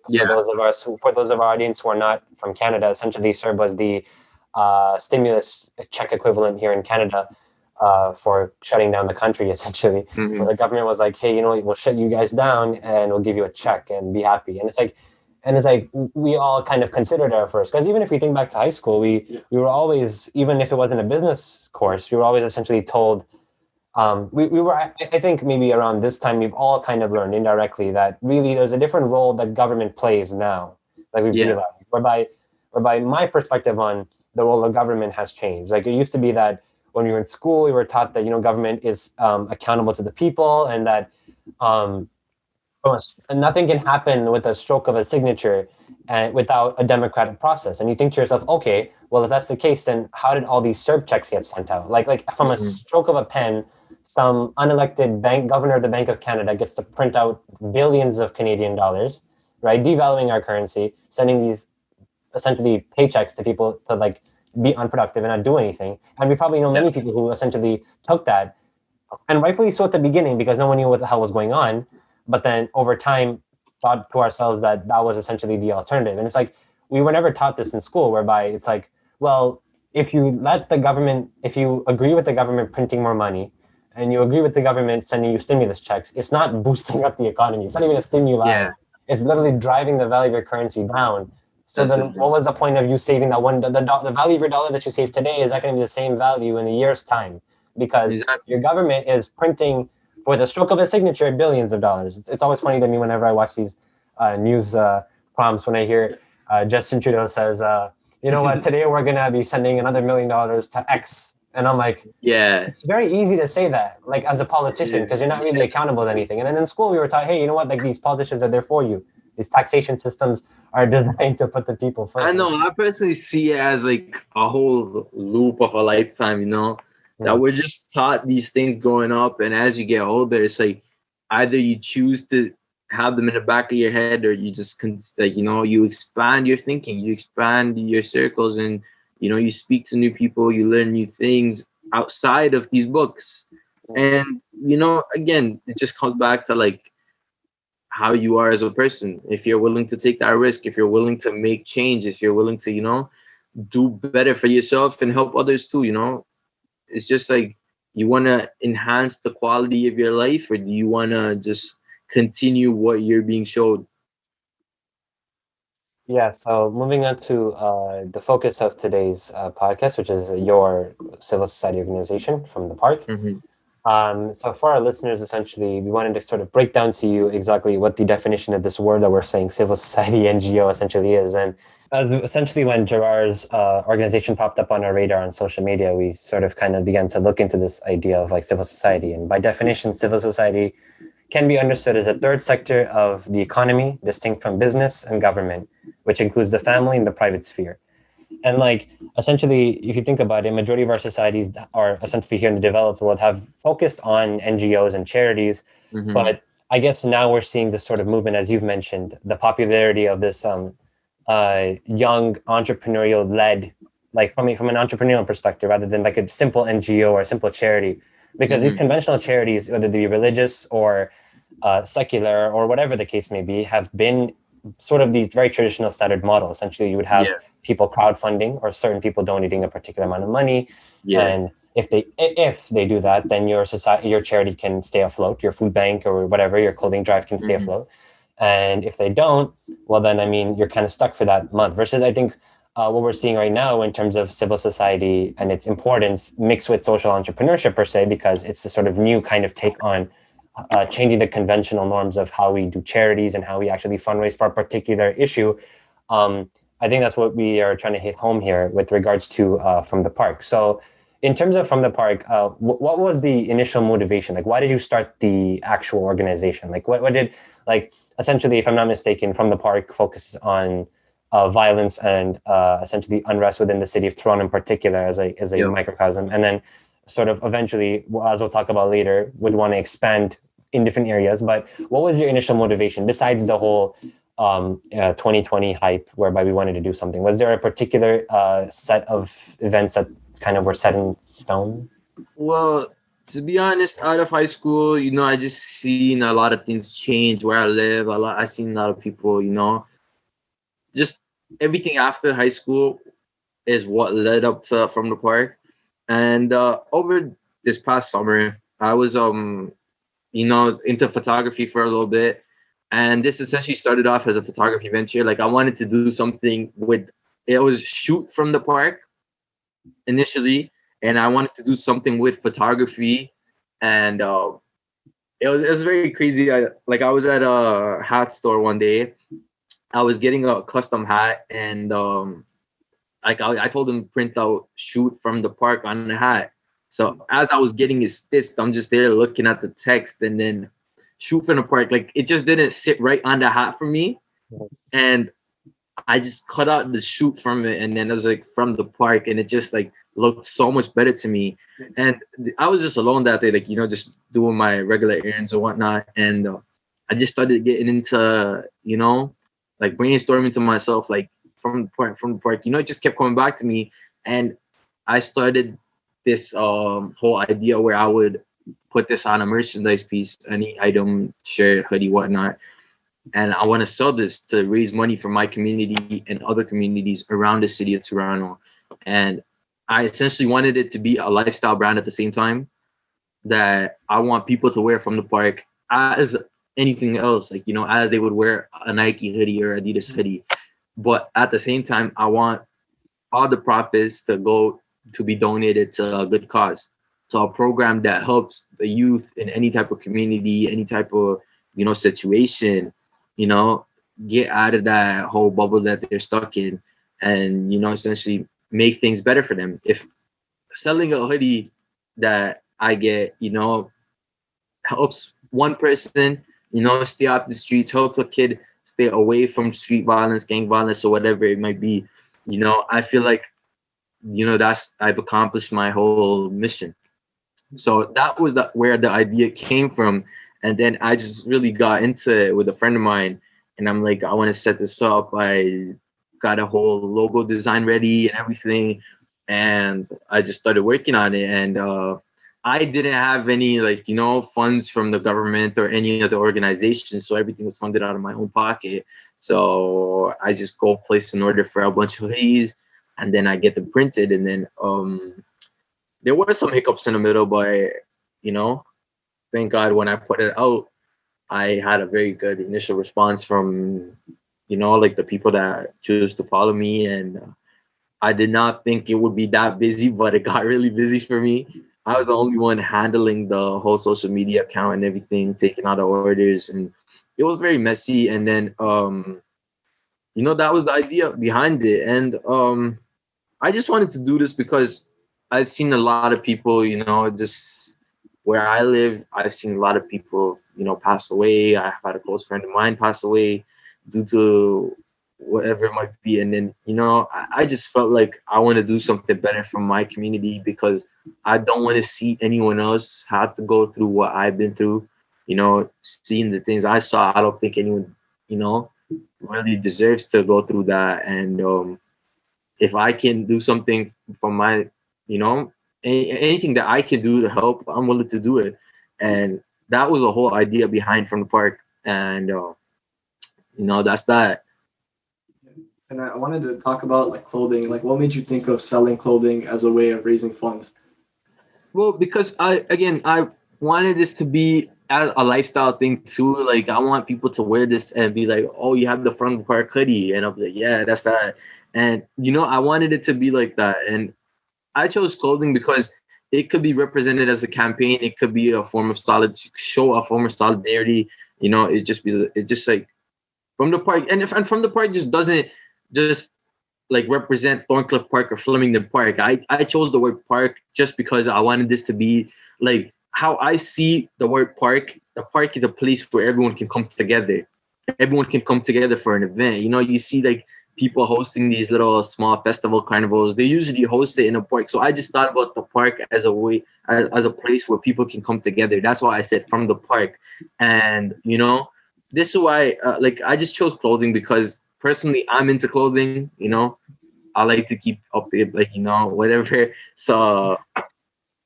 those of our audience who are not from Canada, essentially CERB was the stimulus check equivalent here in Canada for shutting down the country, essentially. Where the government was like, hey, we'll shut you guys down and we'll give you a check and be happy. And it's like we all kind of considered it at first, because even if we think back to high school, we were always, even if it wasn't a business course, we were always essentially told, I think maybe around this time, we've all kind of learned indirectly that really there's a different role that government plays now, like we've realized, whereby my perspective on the role of government has changed. Like, it used to be that when we were in school, we were taught that, government is accountable to the people, and that And nothing can happen with a stroke of a signature and without a democratic process. And you think to yourself, okay, well, if that's the case, then how did all these CERB checks get sent out? Like from a Mhm. stroke of a pen, some unelected governor of the Bank of Canada gets to print out billions of Canadian dollars, right? Devaluing our currency, sending these essentially paychecks to people to like be unproductive and not do anything. And we probably know Yeah. many people who essentially took that, and rightfully so at the beginning because no one knew what the hell was going on. But then over time, thought to ourselves that that was essentially the alternative. And it's like we were never taught this in school, whereby it's like, well, if you let the government, if you agree with the government printing more money, and you agree with the government sending you stimulus checks, it's not boosting up the economy. It's not even a stimuli. Yeah. It's literally driving the value of your currency down. So That's then, it. what was the point of you saving that one? The value of your dollar that you save today is not going to be the same value in a year's time because Exactly. your government is printing for the stroke of a signature billions of dollars. It's always funny to me whenever I watch these news prompts when I hear Justin Trudeau says, "You know what? Today we're going to be sending another $1 million to X," and I'm like, Yeah. it's very easy to say that, like as a politician, because you're not really accountable to anything. And then in school, we were taught, hey, you know what? Like these politicians are there for you. These taxation systems are designed to put the people I first. know. I personally see it as like a whole loop of a lifetime, that Mm. we're just taught these things growing up. And as you get older, it's like either you choose to have them in the back of your head or you just, like, you expand your thinking, you expand your circles, and, you speak to new people, you learn new things outside of these books. And, again, it just comes back to like how you are as a person. If you're willing to take that risk, if you're willing to make change, if you're willing to, do better for yourself and help others too, it's just like you want to enhance the quality of your life, or do you want to just continue what you're being showed? Yeah, so moving on to the focus of today's podcast, which is your civil society organization from the park. Mm-hmm. So for our listeners, essentially, we wanted to sort of break down to you exactly what the definition of this word that we're saying, civil society NGO, essentially is. And as essentially when Jarar's organization popped up on our radar on social media, we sort of kind of began to look into this idea of like civil society. And by definition, civil society can be understood as a third sector of the economy, distinct from business and government, which includes the family and the private sphere. And like essentially, if you think about it, majority of our societies are essentially here in the developed world have focused on NGOs and charities. Mm-hmm. But I guess now we're seeing this sort of movement, as you've mentioned, the popularity of this young entrepreneurial led, like from an entrepreneurial perspective, rather than like a simple NGO or a simple charity. Because these Mm-hmm. conventional charities, whether they be religious or secular or whatever the case may be, have been sort of the very traditional standard model. Essentially, you would have Yeah. people crowdfunding or certain people donating a particular amount of money, Yeah. and if they do that, then your society, your charity can stay afloat, your food bank or whatever, your clothing drive can stay Mm-hmm. afloat. And if they don't, well, then I mean, you're kind of stuck for that month. Versus, I think what we're seeing right now in terms of civil society and its importance mixed with social entrepreneurship per se, because it's a sort of new kind of take on changing the conventional norms of how we do charities and how we actually fundraise for a particular issue. I think that's what we are trying to hit home here with regards to From the Park. So, in terms of From the Park, what was the initial motivation? Like, why did you start the actual organization? Like, what did, like, essentially, if I'm not mistaken, From the Park focuses on violence and essentially unrest within the city of Toronto in particular as a Yep. microcosm. And then sort of eventually, as we'll talk about later, would want to expand in different areas. But what was your initial motivation besides the whole 2020 hype whereby we wanted to do something? Was there a particular set of events that kind of were set in stone? Well, to be honest, out of high school, I just seen a lot of things change where I live. I seen a lot of people, just everything after high school is what led up to From the Park. And over this past summer, I was into photography for a little bit. And this essentially started off as a photography venture. Like I wanted to do something with it was shoot from the park initially, and I wanted to do something with photography. And it was very crazy. I was at a hat store one day. I was getting a custom hat, and I told him to print out shoot from the park on the hat. So as I was getting it stitched, I'm just there looking at the text, and then shoot from the park. Like it just didn't sit right on the hat for me, and I just cut out the shoot from it, and then it was like from the park, and it just like looked so much better to me. And I was just alone that day, like just doing my regular errands or whatnot, and I just started getting into like brainstorming to myself, like from the park. It just kept coming back to me, and I started this whole idea where I would put this on a merchandise piece, any item, shirt, hoodie, whatnot. And I want to sell this to raise money for my community and other communities around the city of Toronto. And I essentially wanted it to be a lifestyle brand at the same time, that I want people to wear from the park as anything else, like, as they would wear a Nike hoodie or Adidas hoodie. But at the same time, I want all the profits to be donated to a good cause. So a program that helps the youth in any type of community, any type of, situation, get out of that whole bubble that they're stuck in, and, essentially make things better for them. If selling a hoodie that I get, helps one person, stay off the streets, help a kid stay away from street violence, gang violence, or whatever it might be, I feel like, I've accomplished my whole mission. So that was where the idea came from. And then I just really got into it with a friend of mine, and I'm like, I want to set this up. I got a whole logo design ready and everything, and I just started working on it. And I didn't have any funds from the government or any other organization, so everything was funded out of my own pocket. So I just go place an order for a bunch of hoodies, and then I get them printed. And then there were some hiccups in the middle, but thank God when I put it out, I had a very good initial response from the people that choose to follow me. And I did not think it would be that busy, but it got really busy for me. I was the only one handling the whole social media account and everything, taking out the orders, and it was very messy. And then that was the idea behind it. And I just wanted to do this because I've seen a lot of people, just where I live, I've seen a lot of people, pass away. I've had a close friend of mine pass away due to whatever it might be. And then, I just felt like I want to do something better for my community, because I don't want to see anyone else have to go through what I've been through. Seeing the things I saw, I don't think anyone, really deserves to go through that. And if I can do something for my, anything that I can do to help, I'm willing to do it. And that was the whole idea behind From the Park. And, that's that. And I wanted to talk about clothing. What made you think of selling clothing as a way of raising funds? Well, because I wanted this to be a lifestyle thing too. Like, I want people to wear this and be like, oh, you have the From the Park hoodie. And I'm like, yeah, that's that. And, I wanted it to be like that. And I chose clothing because it could be represented as a campaign. It could be a form of show a form of solidarity. It just like From the Park. And From the Park just doesn't just represent Thorncliffe Park or Flemington Park. I chose the word park just because I wanted this to be like how I see the word park. The park is a place where everyone can come together. Everyone can come together for an event. You see people hosting these little small festival carnivals. They usually host it in a park. So I just thought about the park as a way, as a place where people can come together. That's why I said From the Park. And, this is why, I just chose clothing because personally I'm into clothing, I like to keep up it, whatever. So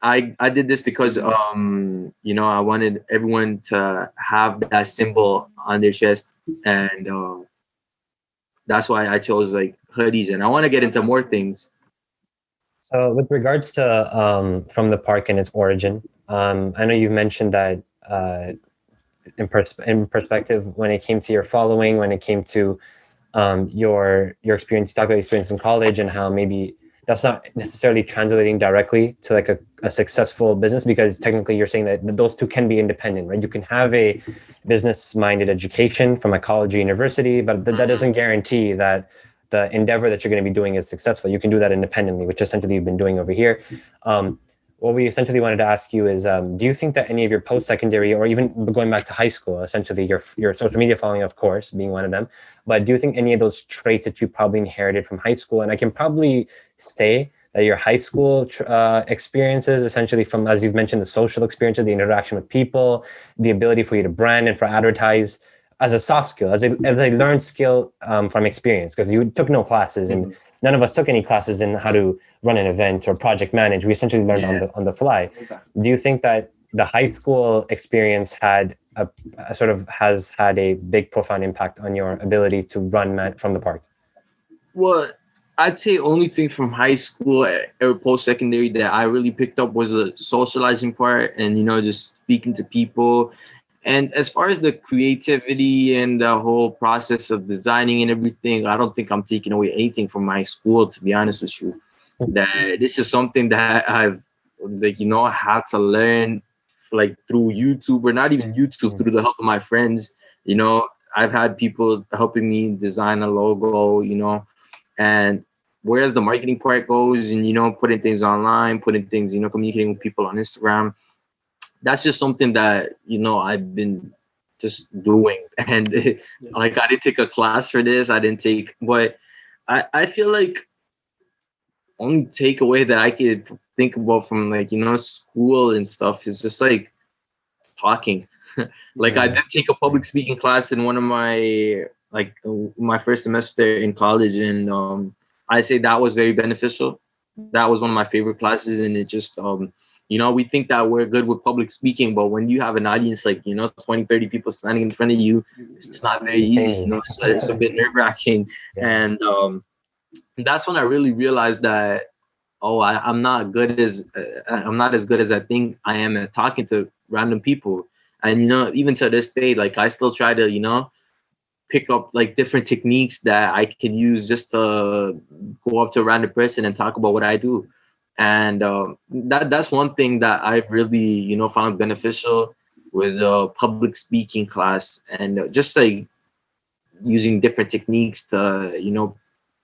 I did this because, I wanted everyone to have that symbol on their chest. And, that's why I chose hoodies, and I want to get into more things. So with regards to From the Park and its origin, I know you've mentioned that in perspective, when it came to your following, when it came to your experience, you talked about experience in college and how maybe that's not necessarily translating directly to a successful business, because technically you're saying that those two can be independent, right? You can have a business-minded education from a college or university, but that doesn't guarantee that the endeavor that you're going to be doing is successful. You can do that independently, which essentially you've been doing over here. what we essentially wanted to ask you is, do you think that any of your post-secondary, or even going back to high school, essentially your social media following, of course, being one of them, but do you think any of those traits that you probably inherited from high school, and I can probably say that your high school experiences, essentially from, as you've mentioned, the social experiences, the interaction with people, the ability for you to brand and for advertise, as a soft skill, as a learned skill from experience, because you took no classes, and none of us took any classes in how to run an event or project manage. We essentially learned on the fly. Exactly. Do you think that the high school experience had has had a big, profound impact on your ability to run from the park? Well, I'd say only thing from high school or post-secondary that I really picked up was the socializing part and, just speaking to people. And as far as the creativity and the whole process of designing and everything, I don't think I'm taking away anything from my school, to be honest with you. That this is something that I've had to learn like through YouTube, or not even YouTube, through the help of my friends. I've had people helping me design a logo, and whereas the marketing part goes and, putting things online, putting things, communicating with people on Instagram, that's just something that, I've been just doing. And like, I didn't take a class for this. But I feel like only takeaway that I could think about from school and stuff is just like talking. Like I did take a public speaking class in one of my my first semester in college, and I say that was very beneficial. That was one of my favorite classes, and it just we think that we're good with public speaking, but when you have an audience 20, 30 people standing in front of you, it's not very easy. It's a bit nerve-wracking. And that's when I really realized that I'm not as good as I think I am at talking to random people. And even to this day, like I still try to pick up like different techniques that I can use just to go up to a random person and talk about what I do. And that's one thing that I've really found beneficial was the public speaking class, and just like using different techniques to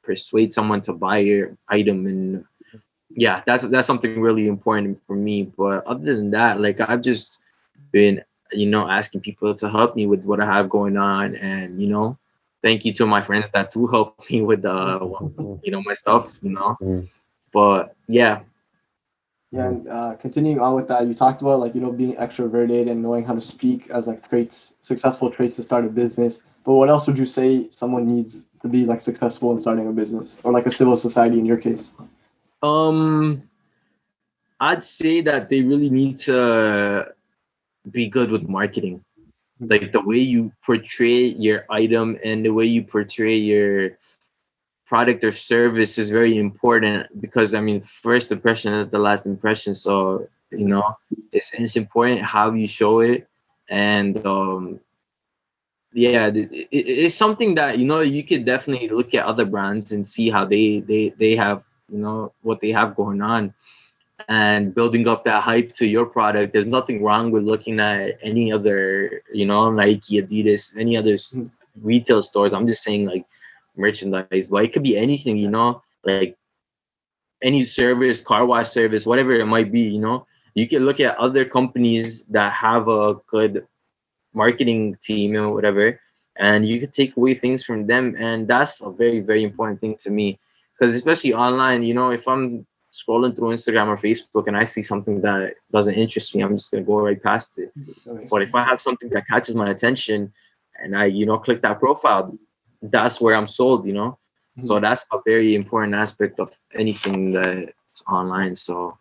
persuade someone to buy your item. And yeah, that's something really important for me. But other than that, like I've just been asking people to help me with what I have going on, and thank you to my friends that do help me with my stuff. But yeah. Yeah, and continuing on with that, you talked about being extroverted and knowing how to speak as like successful traits to start a business. But what else would you say someone needs to be like successful in starting a business, or like a civil society in your case? I'd say that they really need to be good with marketing. Like the way you portray your item and the way you portray your product or service is very important, because first impression is the last impression. So it's important how you show it. And it's something that you could definitely look at other brands and see how they have what they have going on, and building up that hype to your product. There's nothing wrong with looking at any other Nike, Adidas, any other retail stores. I'm just saying like merchandise, but it could be anything, like any service, car wash service, whatever it might be. You can look at other companies that have a good marketing team or whatever, and you could take away things from them. And that's a very, very important thing to me, because especially online, if I'm scrolling through Instagram or Facebook and I see something that doesn't interest me, I'm just gonna go right past it. But if I have something that catches my attention and I click that profile, that's where I'm sold. So that's a very important aspect of anything that's online. So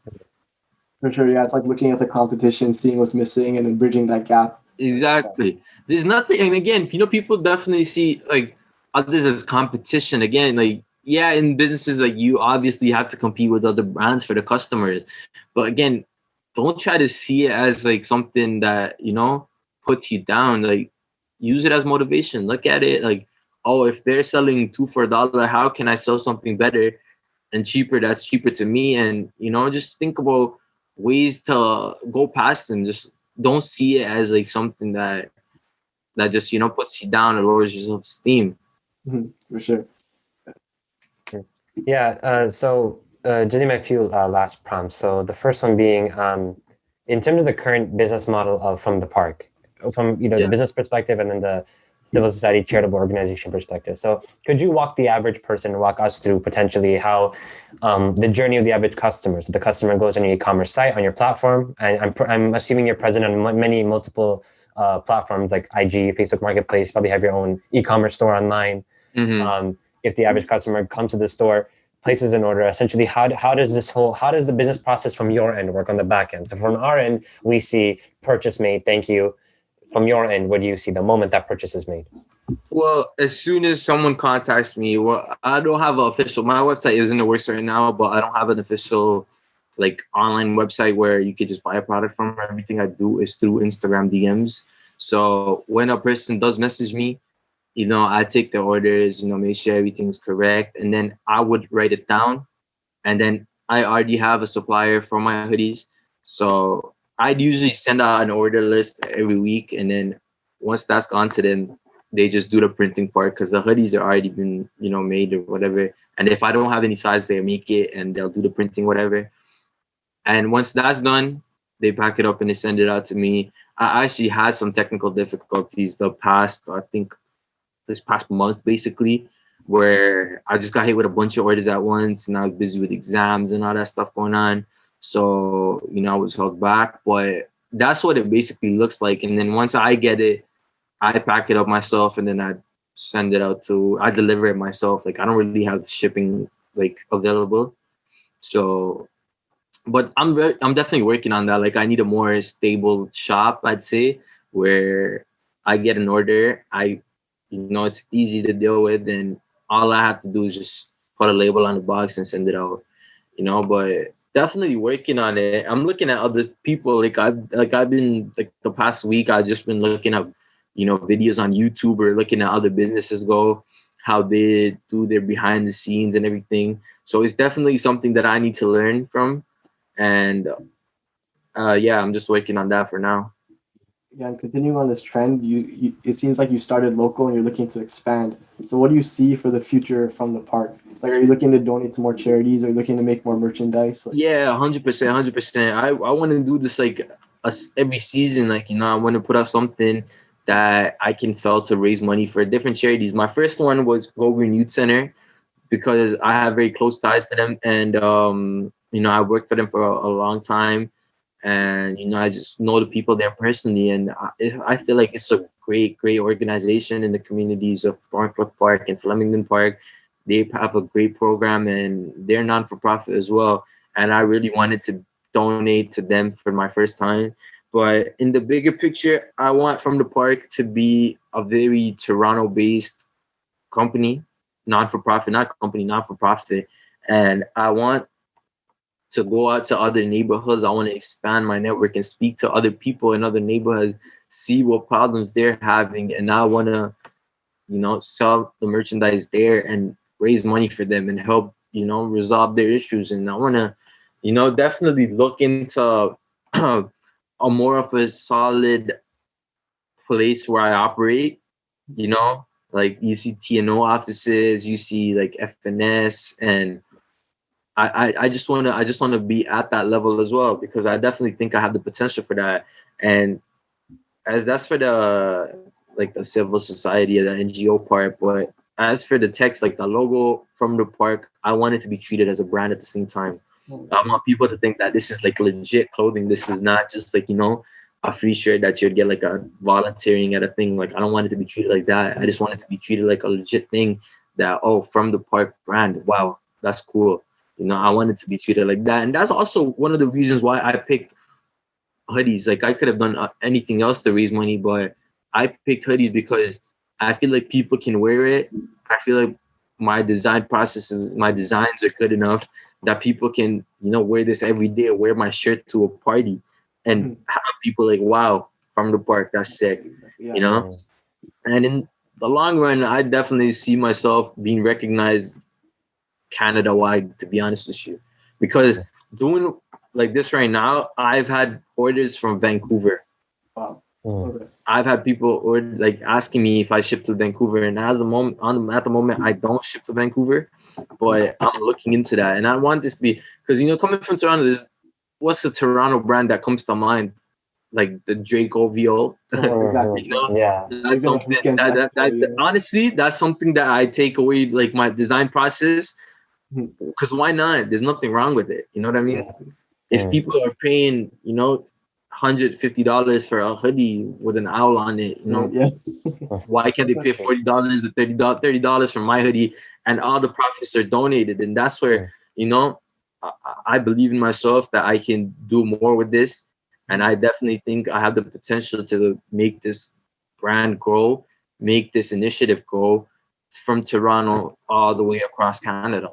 For sure, yeah, it's like looking at the competition, seeing what's missing, and then bridging that gap. exactly, there's nothing. And again, people definitely see like others as competition. Again, like yeah, in businesses, like you obviously have to compete with other brands for the customers, but again, don't try to see it as like something that puts you down. Like use it as motivation. Look at it like, oh, if they're selling 2 for $1, how can I sell something better and cheaper that's cheaper to me? And just think about ways to go past them. Just don't see it as like something that just puts you down or lowers your self-esteem. For sure. Yeah. So just name a few last prompts. So the first one being, in terms of the current business model of From the Park, from either the business perspective and then the civil society charitable organization perspective. So could you walk the average person, walk us through potentially how the journey of the average customer? So the customer goes on your e-commerce site, on your platform, and I'm assuming you're present on many multiple platforms like IG, Facebook Marketplace, probably have your own e-commerce store online. If the average customer comes to the store, places an order, essentially how does the business process from your end work on the back end? So from our end, we see purchase made, thank you. From your end, what do you see the moment that purchase is made? Well, as soon as someone contacts me, well, I don't have an official, my website is in the works right now, but I don't have an official like online website where you could just buy a product from. Everything I do is through Instagram DMs. So when a person does message me, I take the orders, make sure everything's correct. And then I would write it down. And then I already have a supplier for my hoodies. So I'd usually send out an order list every week. And then once that's gone to them, they just do the printing part because the hoodies are already been, made or whatever. And if I don't have any size, they make it and they'll do the printing, whatever. And once that's done, they pack it up and they send it out to me. I actually had some technical difficulties this past month, basically, where I just got hit with a bunch of orders at once and I was busy with exams and all that stuff going on. So, I was held back, but that's what it basically looks like. And then once I get it, I pack it up myself and then I deliver it myself. Like I don't really have shipping like available. So, but I'm definitely working on that. Like I need a more stable shop, I'd say, where I get an order, it's easy to deal with, and all I have to do is just put a label on the box and send it out. But definitely working on it. I'm looking at other people. I've been like the past week, I've just been looking at videos on YouTube or looking at other businesses how they do their behind the scenes and everything. So it's definitely something that I need to learn from. And I'm just working on that for now. Yeah, and continuing on this trend, it seems like you started local and you're looking to expand. So what do you see for the future from the park? Like, are you looking to donate to more charities? Are you looking to make more merchandise? Yeah, 100%, 100%. I want to do this like every season. Like, I want to put out something that I can sell to raise money for different charities. My first one was Go Green Youth Center because I have very close ties to them. And, I worked for them for a long time. And, I just know the people there personally. And I feel like it's a great, great organization in the communities of Thorncliffe Park and Flemington Park. They have a great program and they're non-for-profit as well. And I really wanted to donate to them for my first time. But in the bigger picture, I want From the Park to be a very Toronto-based company, non-for-profit, not company, not-for-profit. And I want to go out to other neighborhoods. I want to expand my network and speak to other people in other neighborhoods, see what problems they're having. And I want to, sell the merchandise there and raise money for them and help, resolve their issues. And I want to, definitely look into a more of a solid place where I operate, like you see TNO offices, you see like FNS, and I just want to be at that level as well, because I definitely think I have the potential for that. And as that's for the civil society or the NGO part, but as for the text, like the logo From the Park, I want it to be treated as a brand at the same time. I want people to think that this is like legit clothing. This is not just like, a free shirt that you'd get like a volunteering at a thing. Like, I don't want it to be treated like that. I just want it to be treated like a legit thing that, From the Park brand. Wow, that's cool. I want it to be treated like that. And that's also one of the reasons why I picked hoodies. Like, I could have done anything else to raise money, but I picked hoodies because I feel like people can wear it. I feel like my designs are good enough that people can, wear this every day or wear my shirt to a party and have people like, wow, From the Park, that's sick, And in the long run, I definitely see myself being recognized Canada-wide, to be honest with you, because doing like this right now, I've had orders from Vancouver. Wow. Okay. I've had people asking me if I ship to Vancouver, and at the moment, I don't ship to Vancouver, but I'm looking into that, and I want this to be, because coming from Toronto, what's the Toronto brand that comes to mind? Like the Draco VO. Exactly. Yeah. That's something that honestly, that's something that I take away, like my design process, because why not? There's nothing wrong with it. You know what I mean? If people are paying, $150 for a hoodie with an owl on it, why can't they pay $40 or $30 for my hoodie, and all the profits are donated? And that's where, I believe in myself that I can do more with this. And I definitely think I have the potential to make this brand grow, make this initiative grow from Toronto all the way across Canada.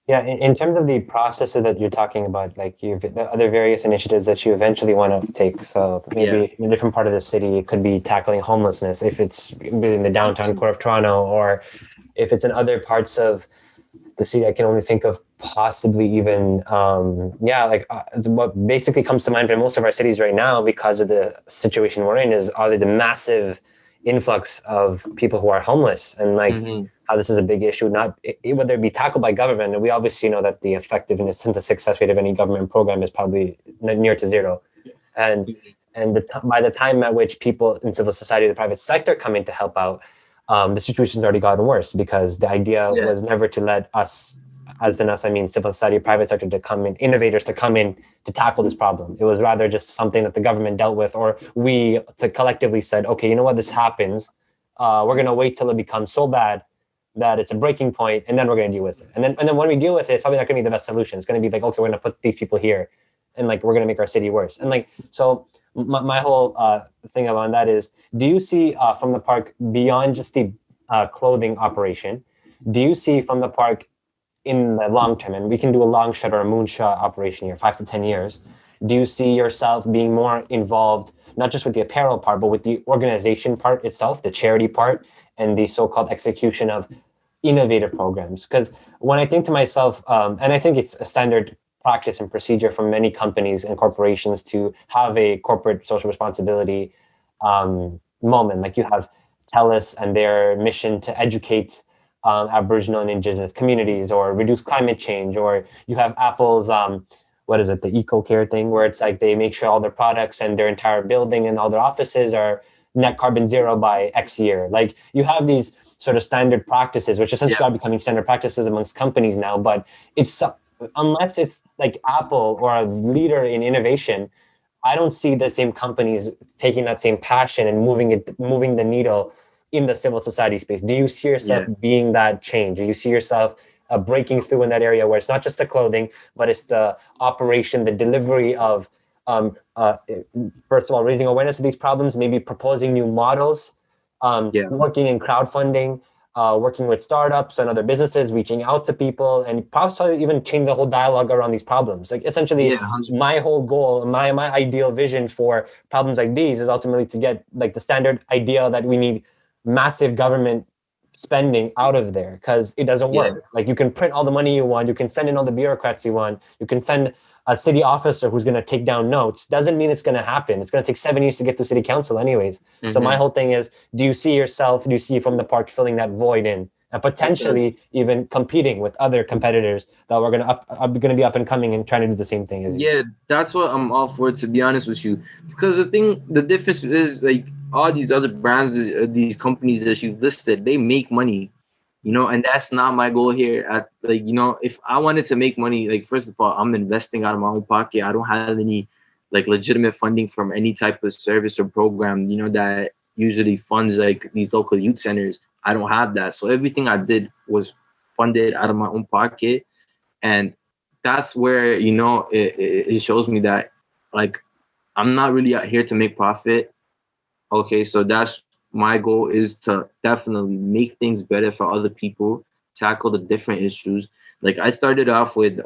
Yeah, in terms of the processes that you're talking about, like the other various initiatives that you eventually want to take. So maybe in a different part of the city, it could be tackling homelessness if it's in the downtown core of Toronto, or if it's in other parts of the city. I can only think of possibly even, what basically comes to mind for most of our cities right now, because of the situation we're in, is either the massive influx of people who are homeless, and how this is a big issue, whether it be tackled by government. And we obviously know that the effectiveness and the success rate of any government program is probably near to zero. And by the time at which people in civil society, the private sector, come in to help out, the situation's already gotten worse, because the idea was never to let us, as in us, I mean civil society, private sector, to come in, innovators to come in to tackle this problem. It was rather just something that the government dealt with, or we collectively said, okay, you know what, this happens. We're going to wait till it becomes so bad that it's a breaking point, and then we're going to deal with it. And then when we deal with it, it's probably not going to be the best solution. It's going to be like, okay, we're going to put these people here, and we're going to make our city worse. And so my whole thing around that is, do you see from the park, beyond just the clothing operation, do you see from the park in the long term, and we can do a long shot or a moonshot operation here, 5 to 10 years, do you see yourself being more involved, not just with the apparel part, but with the organization part itself, the charity part, and the so-called execution of innovative programs? Because when I think to myself, and I think it's a standard practice and procedure for many companies and corporations to have a corporate social responsibility moment. Like you have TELUS and their mission to educate Aboriginal and Indigenous communities, or reduce climate change, or you have Apple's the eco care thing, where it's like they make sure all their products and their entire building and all their offices are net carbon zero by X year. Like you have these sort of standard practices, which essentially are becoming standard practices amongst companies now. But it's unless it's like Apple or a leader in innovation, I don't see the same companies taking that same passion and moving the needle in the civil society space. Do you see yourself being that change? Do you see yourself breaking through in that area, where it's not just the clothing, but it's the operation, the delivery of, first of all, raising awareness of these problems, maybe proposing new models, working in crowdfunding, working with startups and other businesses, reaching out to people, and probably even change the whole dialogue around these problems. Like essentially, my whole goal, my ideal vision for problems like these is ultimately to get like the standard idea that we need massive government spending out of there, because it doesn't work. Like you can print all the money you want, you can send in all the bureaucrats you want, you can send a city officer who's going to take down notes. Doesn't mean it's going to happen. It's going to take 7 years to get to city council anyways. So my whole thing is, do you see from the park filling that void in, and potentially even competing with other competitors that we're going to be up and coming and trying to do the same thing as you? Yeah, that's what I'm all for, to be honest with you. Because the difference is, like, all these other brands, these companies that you've listed, they make money, and that's not my goal here. If I wanted to make money, like, first of all, I'm investing out of my own pocket. I don't have any like legitimate funding from any type of service or program, that usually funds like these local youth centers. I don't have that. So everything I did was funded out of my own pocket. And that's where, it shows me that, like, I'm not really out here to make profit. Okay, so that's my goal, is to definitely make things better for other people, tackle the different issues. Like I started off with,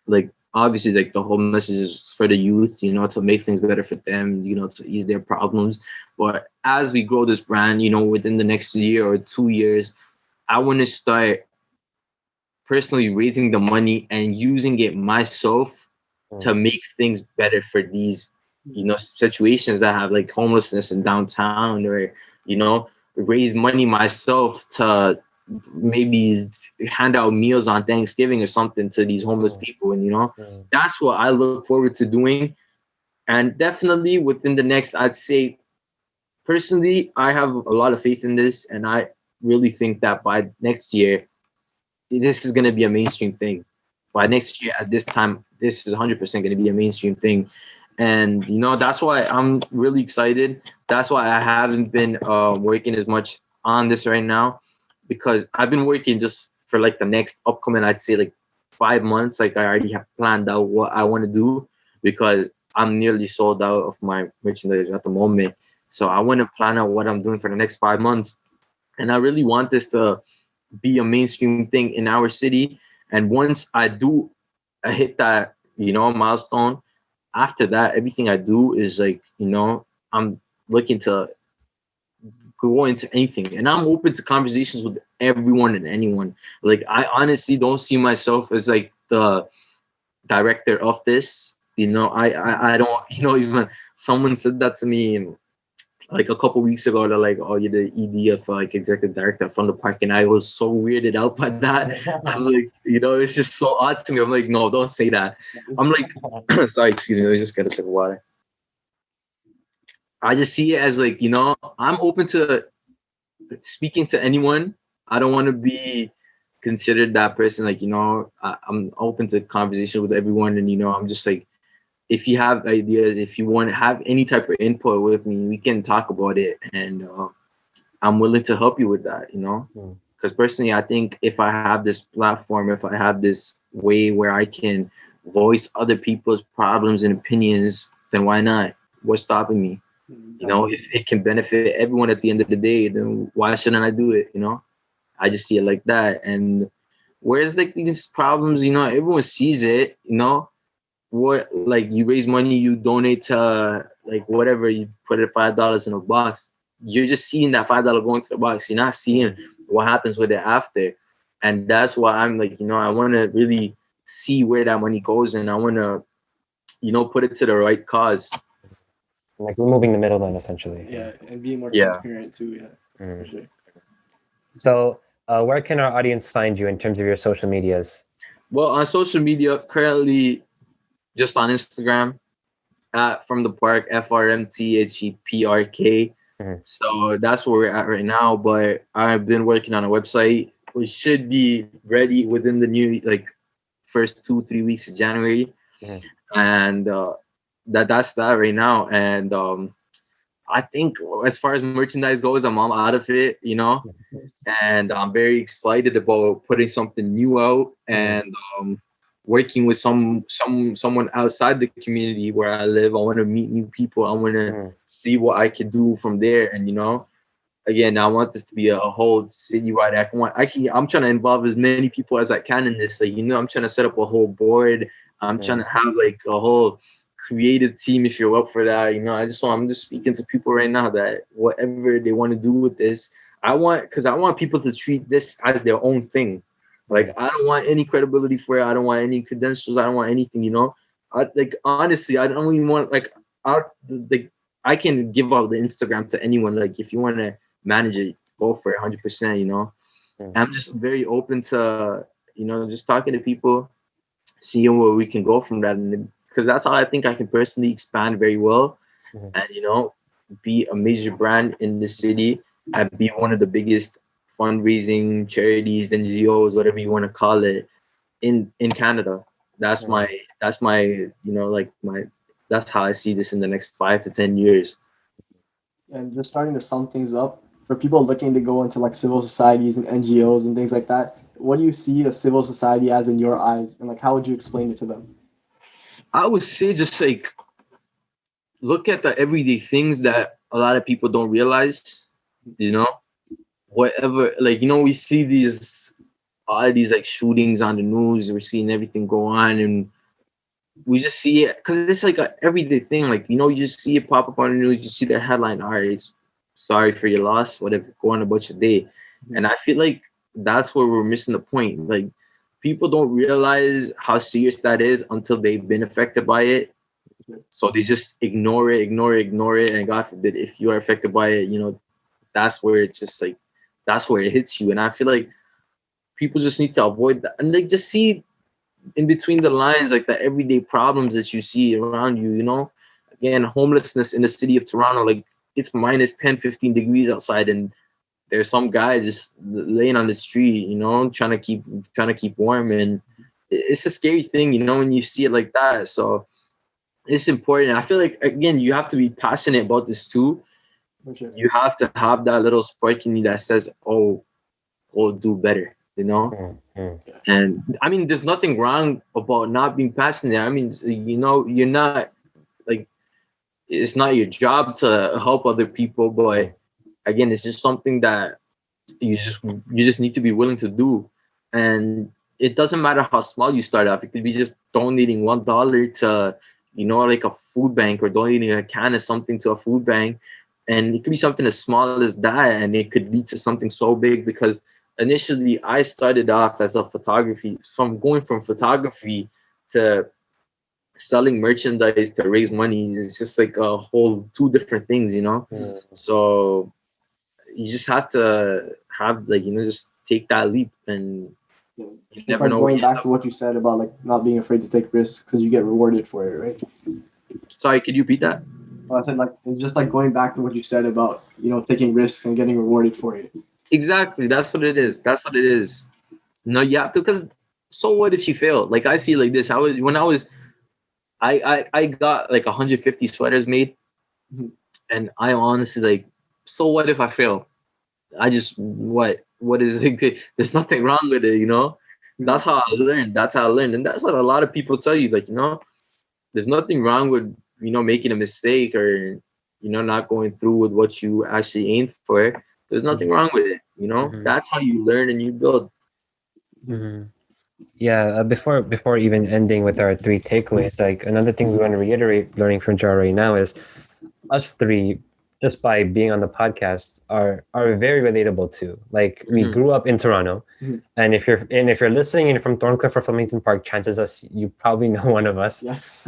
like, obviously, like, the whole message is for the youth, to make things better for them, to ease their problems. But as we grow this brand, within the next year or 2 years, I want to start personally raising the money and using it myself to make things better for these, situations that have like homelessness in downtown, or, raise money myself to maybe hand out meals on Thanksgiving or something to these homeless people. And, that's what I look forward to doing. And definitely within the next, I'd say, personally, I have a lot of faith in this. And I really think that by next year, this is going to be a mainstream thing. By next year at this time, this is 100% going to be a mainstream thing. And, that's why I'm really excited. That's why I haven't been working as much on this right now, because I've been working just for like the next upcoming, I'd say like 5 months. Like I already have planned out what I want to do, because I'm nearly sold out of my merchandise at the moment. So I want to plan out what I'm doing for the next 5 months. And I really want this to be a mainstream thing in our city. And once I hit that, milestone, after that, everything I do is like, I'm looking to go into anything. And I'm open to conversations with everyone and anyone. Like, I honestly don't see myself as like the director of this. I don't, even someone said that to me like a couple weeks ago. They're like, "Oh, you're the ED of like executive director of FrmThePrk," and I was so weirded out by that. I was like, it's just so odd to me. I'm like, no, don't say that. I'm like, sorry, excuse me. Let me just get a sip of water. I just see it as like, I'm open to speaking to anyone. I don't want to be considered that person. Like, I'm open to conversation with everyone, and I'm just like, if you have ideas, if you want to have any type of input with me, we can talk about it. And I'm willing to help you with that, because personally, I think if I have this platform, if I have this way where I can voice other people's problems and opinions, then why not? What's stopping me? If it can benefit everyone at the end of the day, then why shouldn't I do it? I just see it like that. And whereas like these problems, everyone sees it, what, like, you raise money, you donate to like whatever, you put it $5 in a box, you're just seeing that $5 going to the box. You're not seeing what happens with it after. And that's why I'm like, I want to really see where that money goes, and I want to, put it to the right cause. Like removing the middleman, essentially. Yeah, and being more transparent too. Yeah, for sure. So where can our audience find you in terms of your social medias? Well, on social media, currently just on Instagram at FrmThePrk, FrmThePrk. So that's where we're at right now. But I've been working on a website which should be ready within the new, like, first 2-3 weeks of January. And that's that right now. And I think as far as merchandise goes, I'm all out of it, and I'm very excited about putting something new out, and working with someone outside the community where I live. I want to meet new people. I want to see what I can do from there. And again, I want this to be a whole citywide. I'm trying to involve as many people as I can in this. Like, I'm trying to set up a whole board. I'm trying to have like a whole creative team if you're up for that. I'm just speaking to people right now that whatever they want to do with this, because I want people to treat this as their own thing. Like, I don't want any credibility for it. I don't want any credentials. I don't want anything, honestly, I don't even want, I can give out the Instagram to anyone. Like, if you want to manage it, go for it 100%, I'm just very open to, just talking to people, seeing where we can go from that. And because that's how I think I can personally expand very well, and, be a major brand in the city and be one of the biggest fundraising charities, NGOs, whatever you want to call it, in Canada. That's my that's how I see this in the next 5 to 10 years. And just starting to sum things up, for people looking to go into like civil societies and NGOs and things like that, what do you see a civil society as in your eyes, and like how would you explain it to them? I would say just like look at the everyday things that a lot of people don't realize, whatever, like, we see all these like shootings on the news, we're seeing everything go on, and we just see it because it's like an everyday thing. Like, you just see it pop up on the news, you see the headline, all right, sorry for your loss, whatever, go on about your day. And I feel like that's where we're missing the point. Like, people don't realize how serious that is until they've been affected by it. So they just ignore it. And God forbid, if you are affected by it, that's where it just like, that's where it hits you. And I feel like people just need to avoid that and like just see in between the lines, like the everyday problems that you see around you, you know. Again, homelessness in the city of Toronto, like it's minus 10, 15 degrees outside, and there's some guy just laying on the street, you know, trying to keep warm. And it's a scary thing, you know, when you see it like that. So it's important. I feel like, again, you have to be passionate about this too. Sure. You have to have that little spark in you that says, oh, go do better, you know? And I mean, there's nothing wrong about not being passionate. I mean, you know, you're not like, it's not your job to help other people, but again, it's just something that you just need to be willing to do. And it doesn't matter how small you start off. It could be just donating $1 to, you know, like a food bank, or donating a can of something to a food bank. And it could be something as small as that, and it could lead to something so big. Because initially I started off as a photography, going from photography to selling merchandise to raise money. It's just like a whole two different things, you know? So you just have to have, like, you know, just take that leap, and you It's never like know. going back to what you said about like not being afraid to take risks because you get rewarded for it, right? Sorry, could you repeat that? Well, I said like it's just like going back to what you said about, you know, taking risks and getting rewarded for it. Exactly. That's what it is. That's what it is. No, you have to, because so what if you fail? Like I see like this. I got like 150 sweaters made, and I honestly like, so what if I fail? I just what is it? There's nothing wrong with it, you know. That's how I learned. And that's what a lot of people tell you, like, you know, there's nothing wrong with, you know, making a mistake, or, you know, not going through with what you actually aimed for. There's nothing wrong with it, you know. That's how you learn and you build. Yeah, before even ending with our three takeaways, like another thing we want to reiterate, learning from Jarar right now, is us three, just by being on the podcast, are very relatable too. Like we grew up in Toronto, and if you're listening and from Thorncliffe or Flemington Park, chances are you probably know one of us,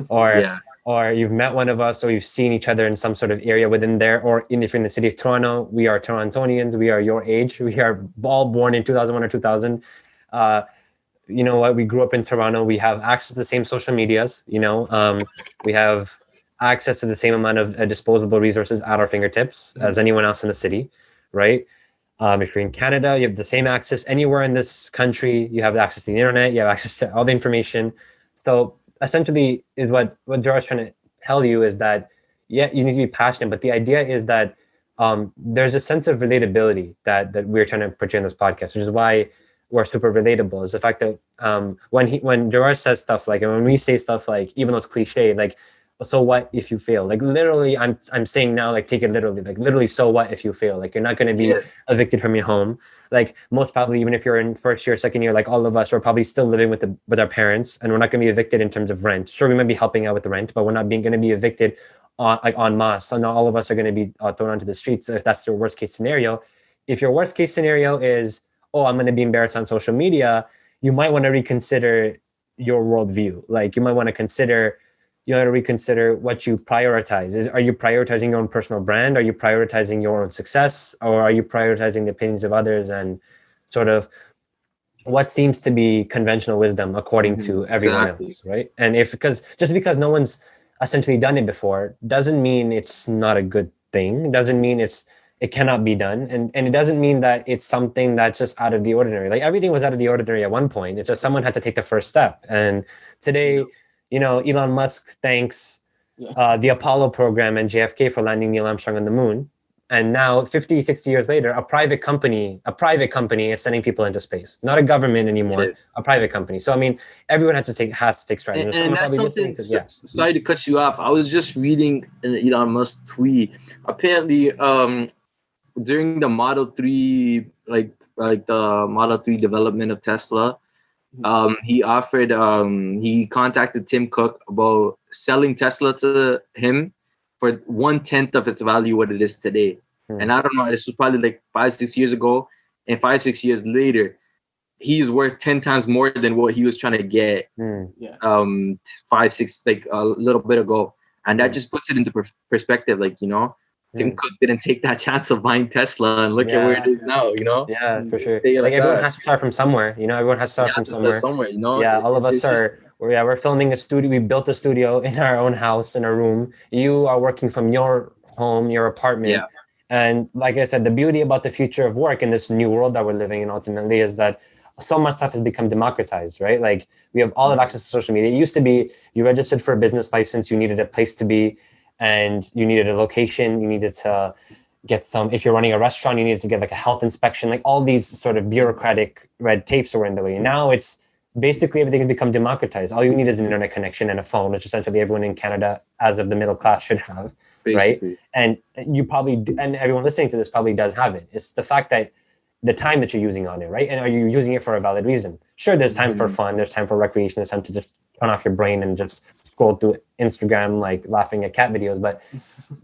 or you've met one of us, or you've seen each other in some sort of area within there, or if you're in the city of Toronto, we are Torontonians. We are your age. We are all born in 2001 or 2000. You know what? We grew up in Toronto. We have access to the same social medias. You know, we have access to the same amount of disposable resources at our fingertips as anyone else in the city, right? If you're in Canada, you have the same access. Anywhere in this country, you have access to the internet. You have access to all the information. So essentially, is what Jarar's trying to tell you is that, yeah, you need to be passionate, but the idea is that there's a sense of relatability that we're trying to portray in this podcast, which is why we're super relatable. Is the fact that when Jarar says stuff like, and when we say stuff like, even though it's cliche, like, so what if you fail? Like literally, I'm saying now, like, take it literally, like literally, so what if you fail? Like you're not going to be evicted from your home. Like most probably, even if you're in first year, second year, like all of us, we're probably still living with our parents, and we're not going to be evicted in terms of rent. Sure, we might be helping out with the rent, but we're not going to be evicted en masse. So not all of us are going to be thrown onto the streets. So if that's your worst case scenario, if your worst case scenario is, oh, I'm going to be embarrassed on social media, you might want to reconsider your worldview. Like you might want to reconsider what you prioritize. Are you prioritizing your own personal brand? Are you prioritizing your own success? Or are you prioritizing the opinions of others and sort of what seems to be conventional wisdom according to everyone else, right? And just because no one's essentially done it before doesn't mean it's not a good thing. It doesn't mean it cannot be done. And it doesn't mean that it's something that's just out of the ordinary. Like everything was out of the ordinary at one point. It's just someone had to take the first step. And today, you know, Elon Musk thanks the Apollo program and JFK for landing Neil Armstrong on the moon. And now 50, 60 years later, a private company is sending people into space. Not a government anymore, a private company. So, I mean, everyone has to take strides. And that's something, sorry to cut you off. I was just reading an Elon Musk tweet. Apparently, during the Model 3, like the Model 3 development of Tesla, he contacted Tim Cook about selling Tesla to him for 1/10 of its value, what it is today. And I don't know, this was probably like 5-6 years ago. And 5-6 years later, he's worth 10 times more than what he was trying to get 5-6, like a little bit ago. And that just puts it into perspective, like, you know, Tim Cook didn't take that chance of buying Tesla, and look at where it is now. Yeah, for sure. Stay Like everyone that. has to start from somewhere. Everyone has to start from somewhere. Yeah, all of us we're filming a studio. We built a studio in our own house, in a room. You are working from your home, your apartment. And like I said, the beauty about the future of work in this new world that we're living in ultimately is that so much stuff has become democratized, right? Like we have all of access to social media. It used to be you registered for a business license, you needed a place to be, and you needed a location, you needed to get if you're running a restaurant, you needed to get like a health inspection, like all these sort of bureaucratic red tapes were in the way. Now it's basically everything has become democratized. All you need is an internet connection and a phone, which essentially everyone in Canada, as of the middle class, should have, basically. Right? And you probably, and everyone listening to this probably does have it. It's the fact that the time that you're using on it, right? And are you using it for a valid reason? Sure, there's time for fun, there's time for recreation, there's time to just turn off your brain and just scroll through Instagram, like laughing at cat videos. But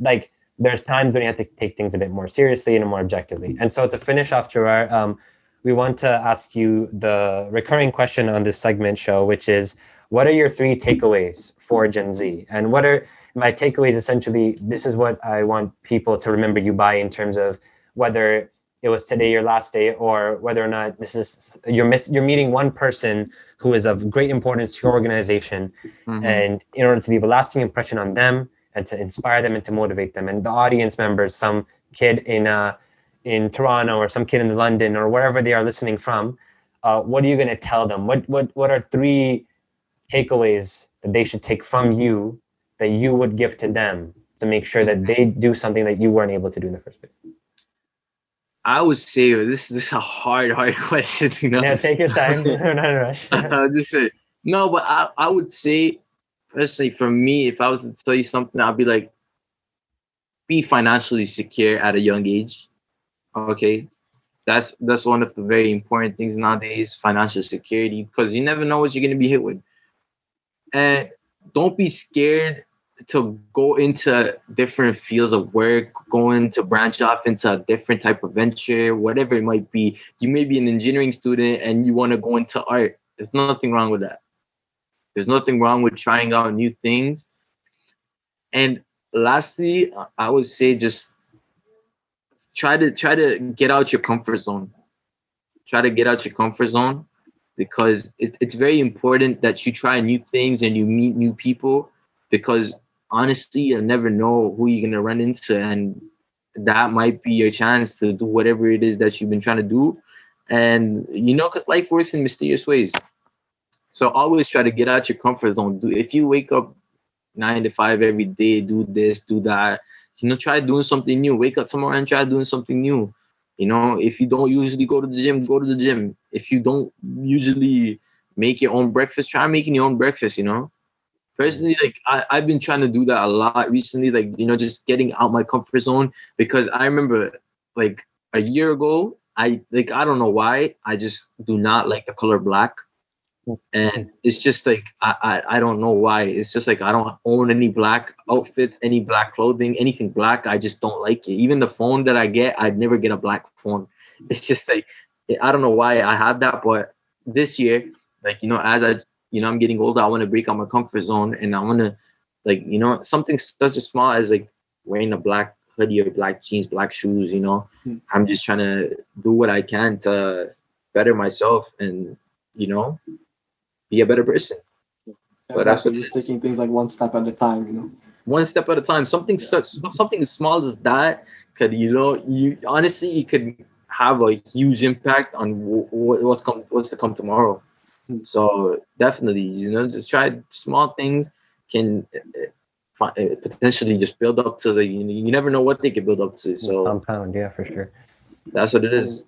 like, there's times when you have to take things a bit more seriously and more objectively. And so to finish off, Jarar, we want to ask you the recurring question on this segment show, which is, what are your 3 takeaways for Gen Z? And what are my takeaways? Essentially, this is what I want people to remember you by, in terms of whether it was today your last day, or whether or not this is you're meeting one person who is of great importance to your organization, and in order to leave a lasting impression on them and to inspire them and to motivate them, and the audience members, some kid in Toronto or some kid in London or wherever they are listening from, what are you going to tell them? What are 3 takeaways that they should take from you that you would give to them to make sure that they do something that you weren't able to do in the first place? I would say this is a hard question. Yeah, take your time. We're not in a rush. I'll just say no, but I would say, personally, for me, if I was to tell you something, I'd be like, be financially secure at a young age. Okay, that's one of the very important things nowadays, financial security, because you never know what you're going to be hit with. And don't be scared to go into different fields of work, going to branch off into a different type of venture, whatever it might be. You may be an engineering student and you want to go into art. There's nothing wrong with that. There's nothing wrong with trying out new things. And lastly, I would say just try to get out your comfort zone. Try to get out your comfort zone, because it's very important that you try new things and you meet new people, because honestly, you'll never know who you're going to run into, and that might be your chance to do whatever it is that you've been trying to do. And because life works in mysterious ways. So always try to get out your comfort zone. If you wake up 9 to 5 every day, do this, do that, try doing something new. Wake up tomorrow and try doing something new. If you don't usually go to the gym, go to the gym. If you don't usually make your own breakfast, try making your own breakfast, Personally, like I've been trying to do that a lot recently, like, just getting out my comfort zone, because I remember like a year ago, I don't know why, I just do not like the color black. And it's just like, I don't know why. It's just like, I don't own any black outfits, any black clothing, anything black. I just don't like it. Even the phone that I get, I'd never get a black phone. It's just like, I don't know why I have that. But this year, like, as I'm getting older, I want to break out my comfort zone, and I want to, like, something such as small as like wearing a black hoodie or black jeans, black shoes, I'm just trying to do what I can to better myself and, be a better person. So that's what just taking things like one step at a time, One step at a time. Something as small as that could, you honestly, it could have a huge impact on what's to come tomorrow. So definitely, just try small things can potentially just build up to you never know what they can build up to. So compound, yeah, for sure. That's what it is.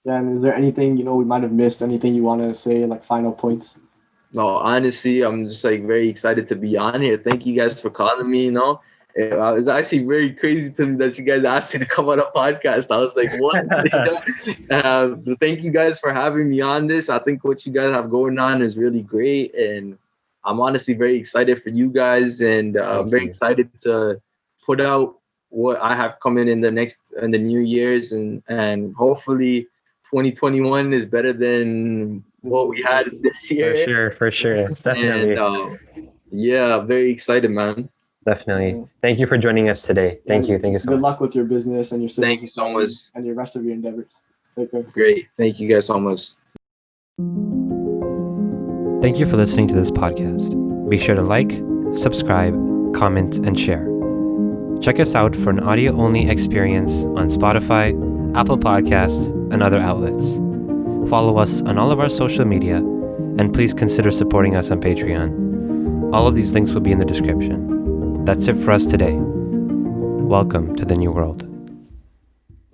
Yeah, and is there anything, we might have missed, anything you want to say, like final points? No, honestly, I'm just like very excited to be on here. Thank you guys for calling me, It was actually very crazy to me that you guys asked me to come on a podcast. I was like, what? Thank you guys for having me on this. I think what you guys have going on is really great. And I'm honestly very excited for you guys, and very excited to put out what I have coming in the new years. And hopefully 2021 is better than what we had this year. For sure. Definitely. And, yeah, very excited, man. Definitely. Yeah. Thank you for joining us today. Thank you. Thank you so Good much. luck with your business and your civil Thank you so society much. and your rest of your endeavors. Take care. Great. Thank you guys so much. Thank you for listening to this podcast. Be sure to like, subscribe, comment, and share. Check us out for an audio-only experience on Spotify, Apple Podcasts, and other outlets. Follow us on all of our social media, and please consider supporting us on Patreon. All of these links will be in the description. That's it for us today. Welcome to the new world.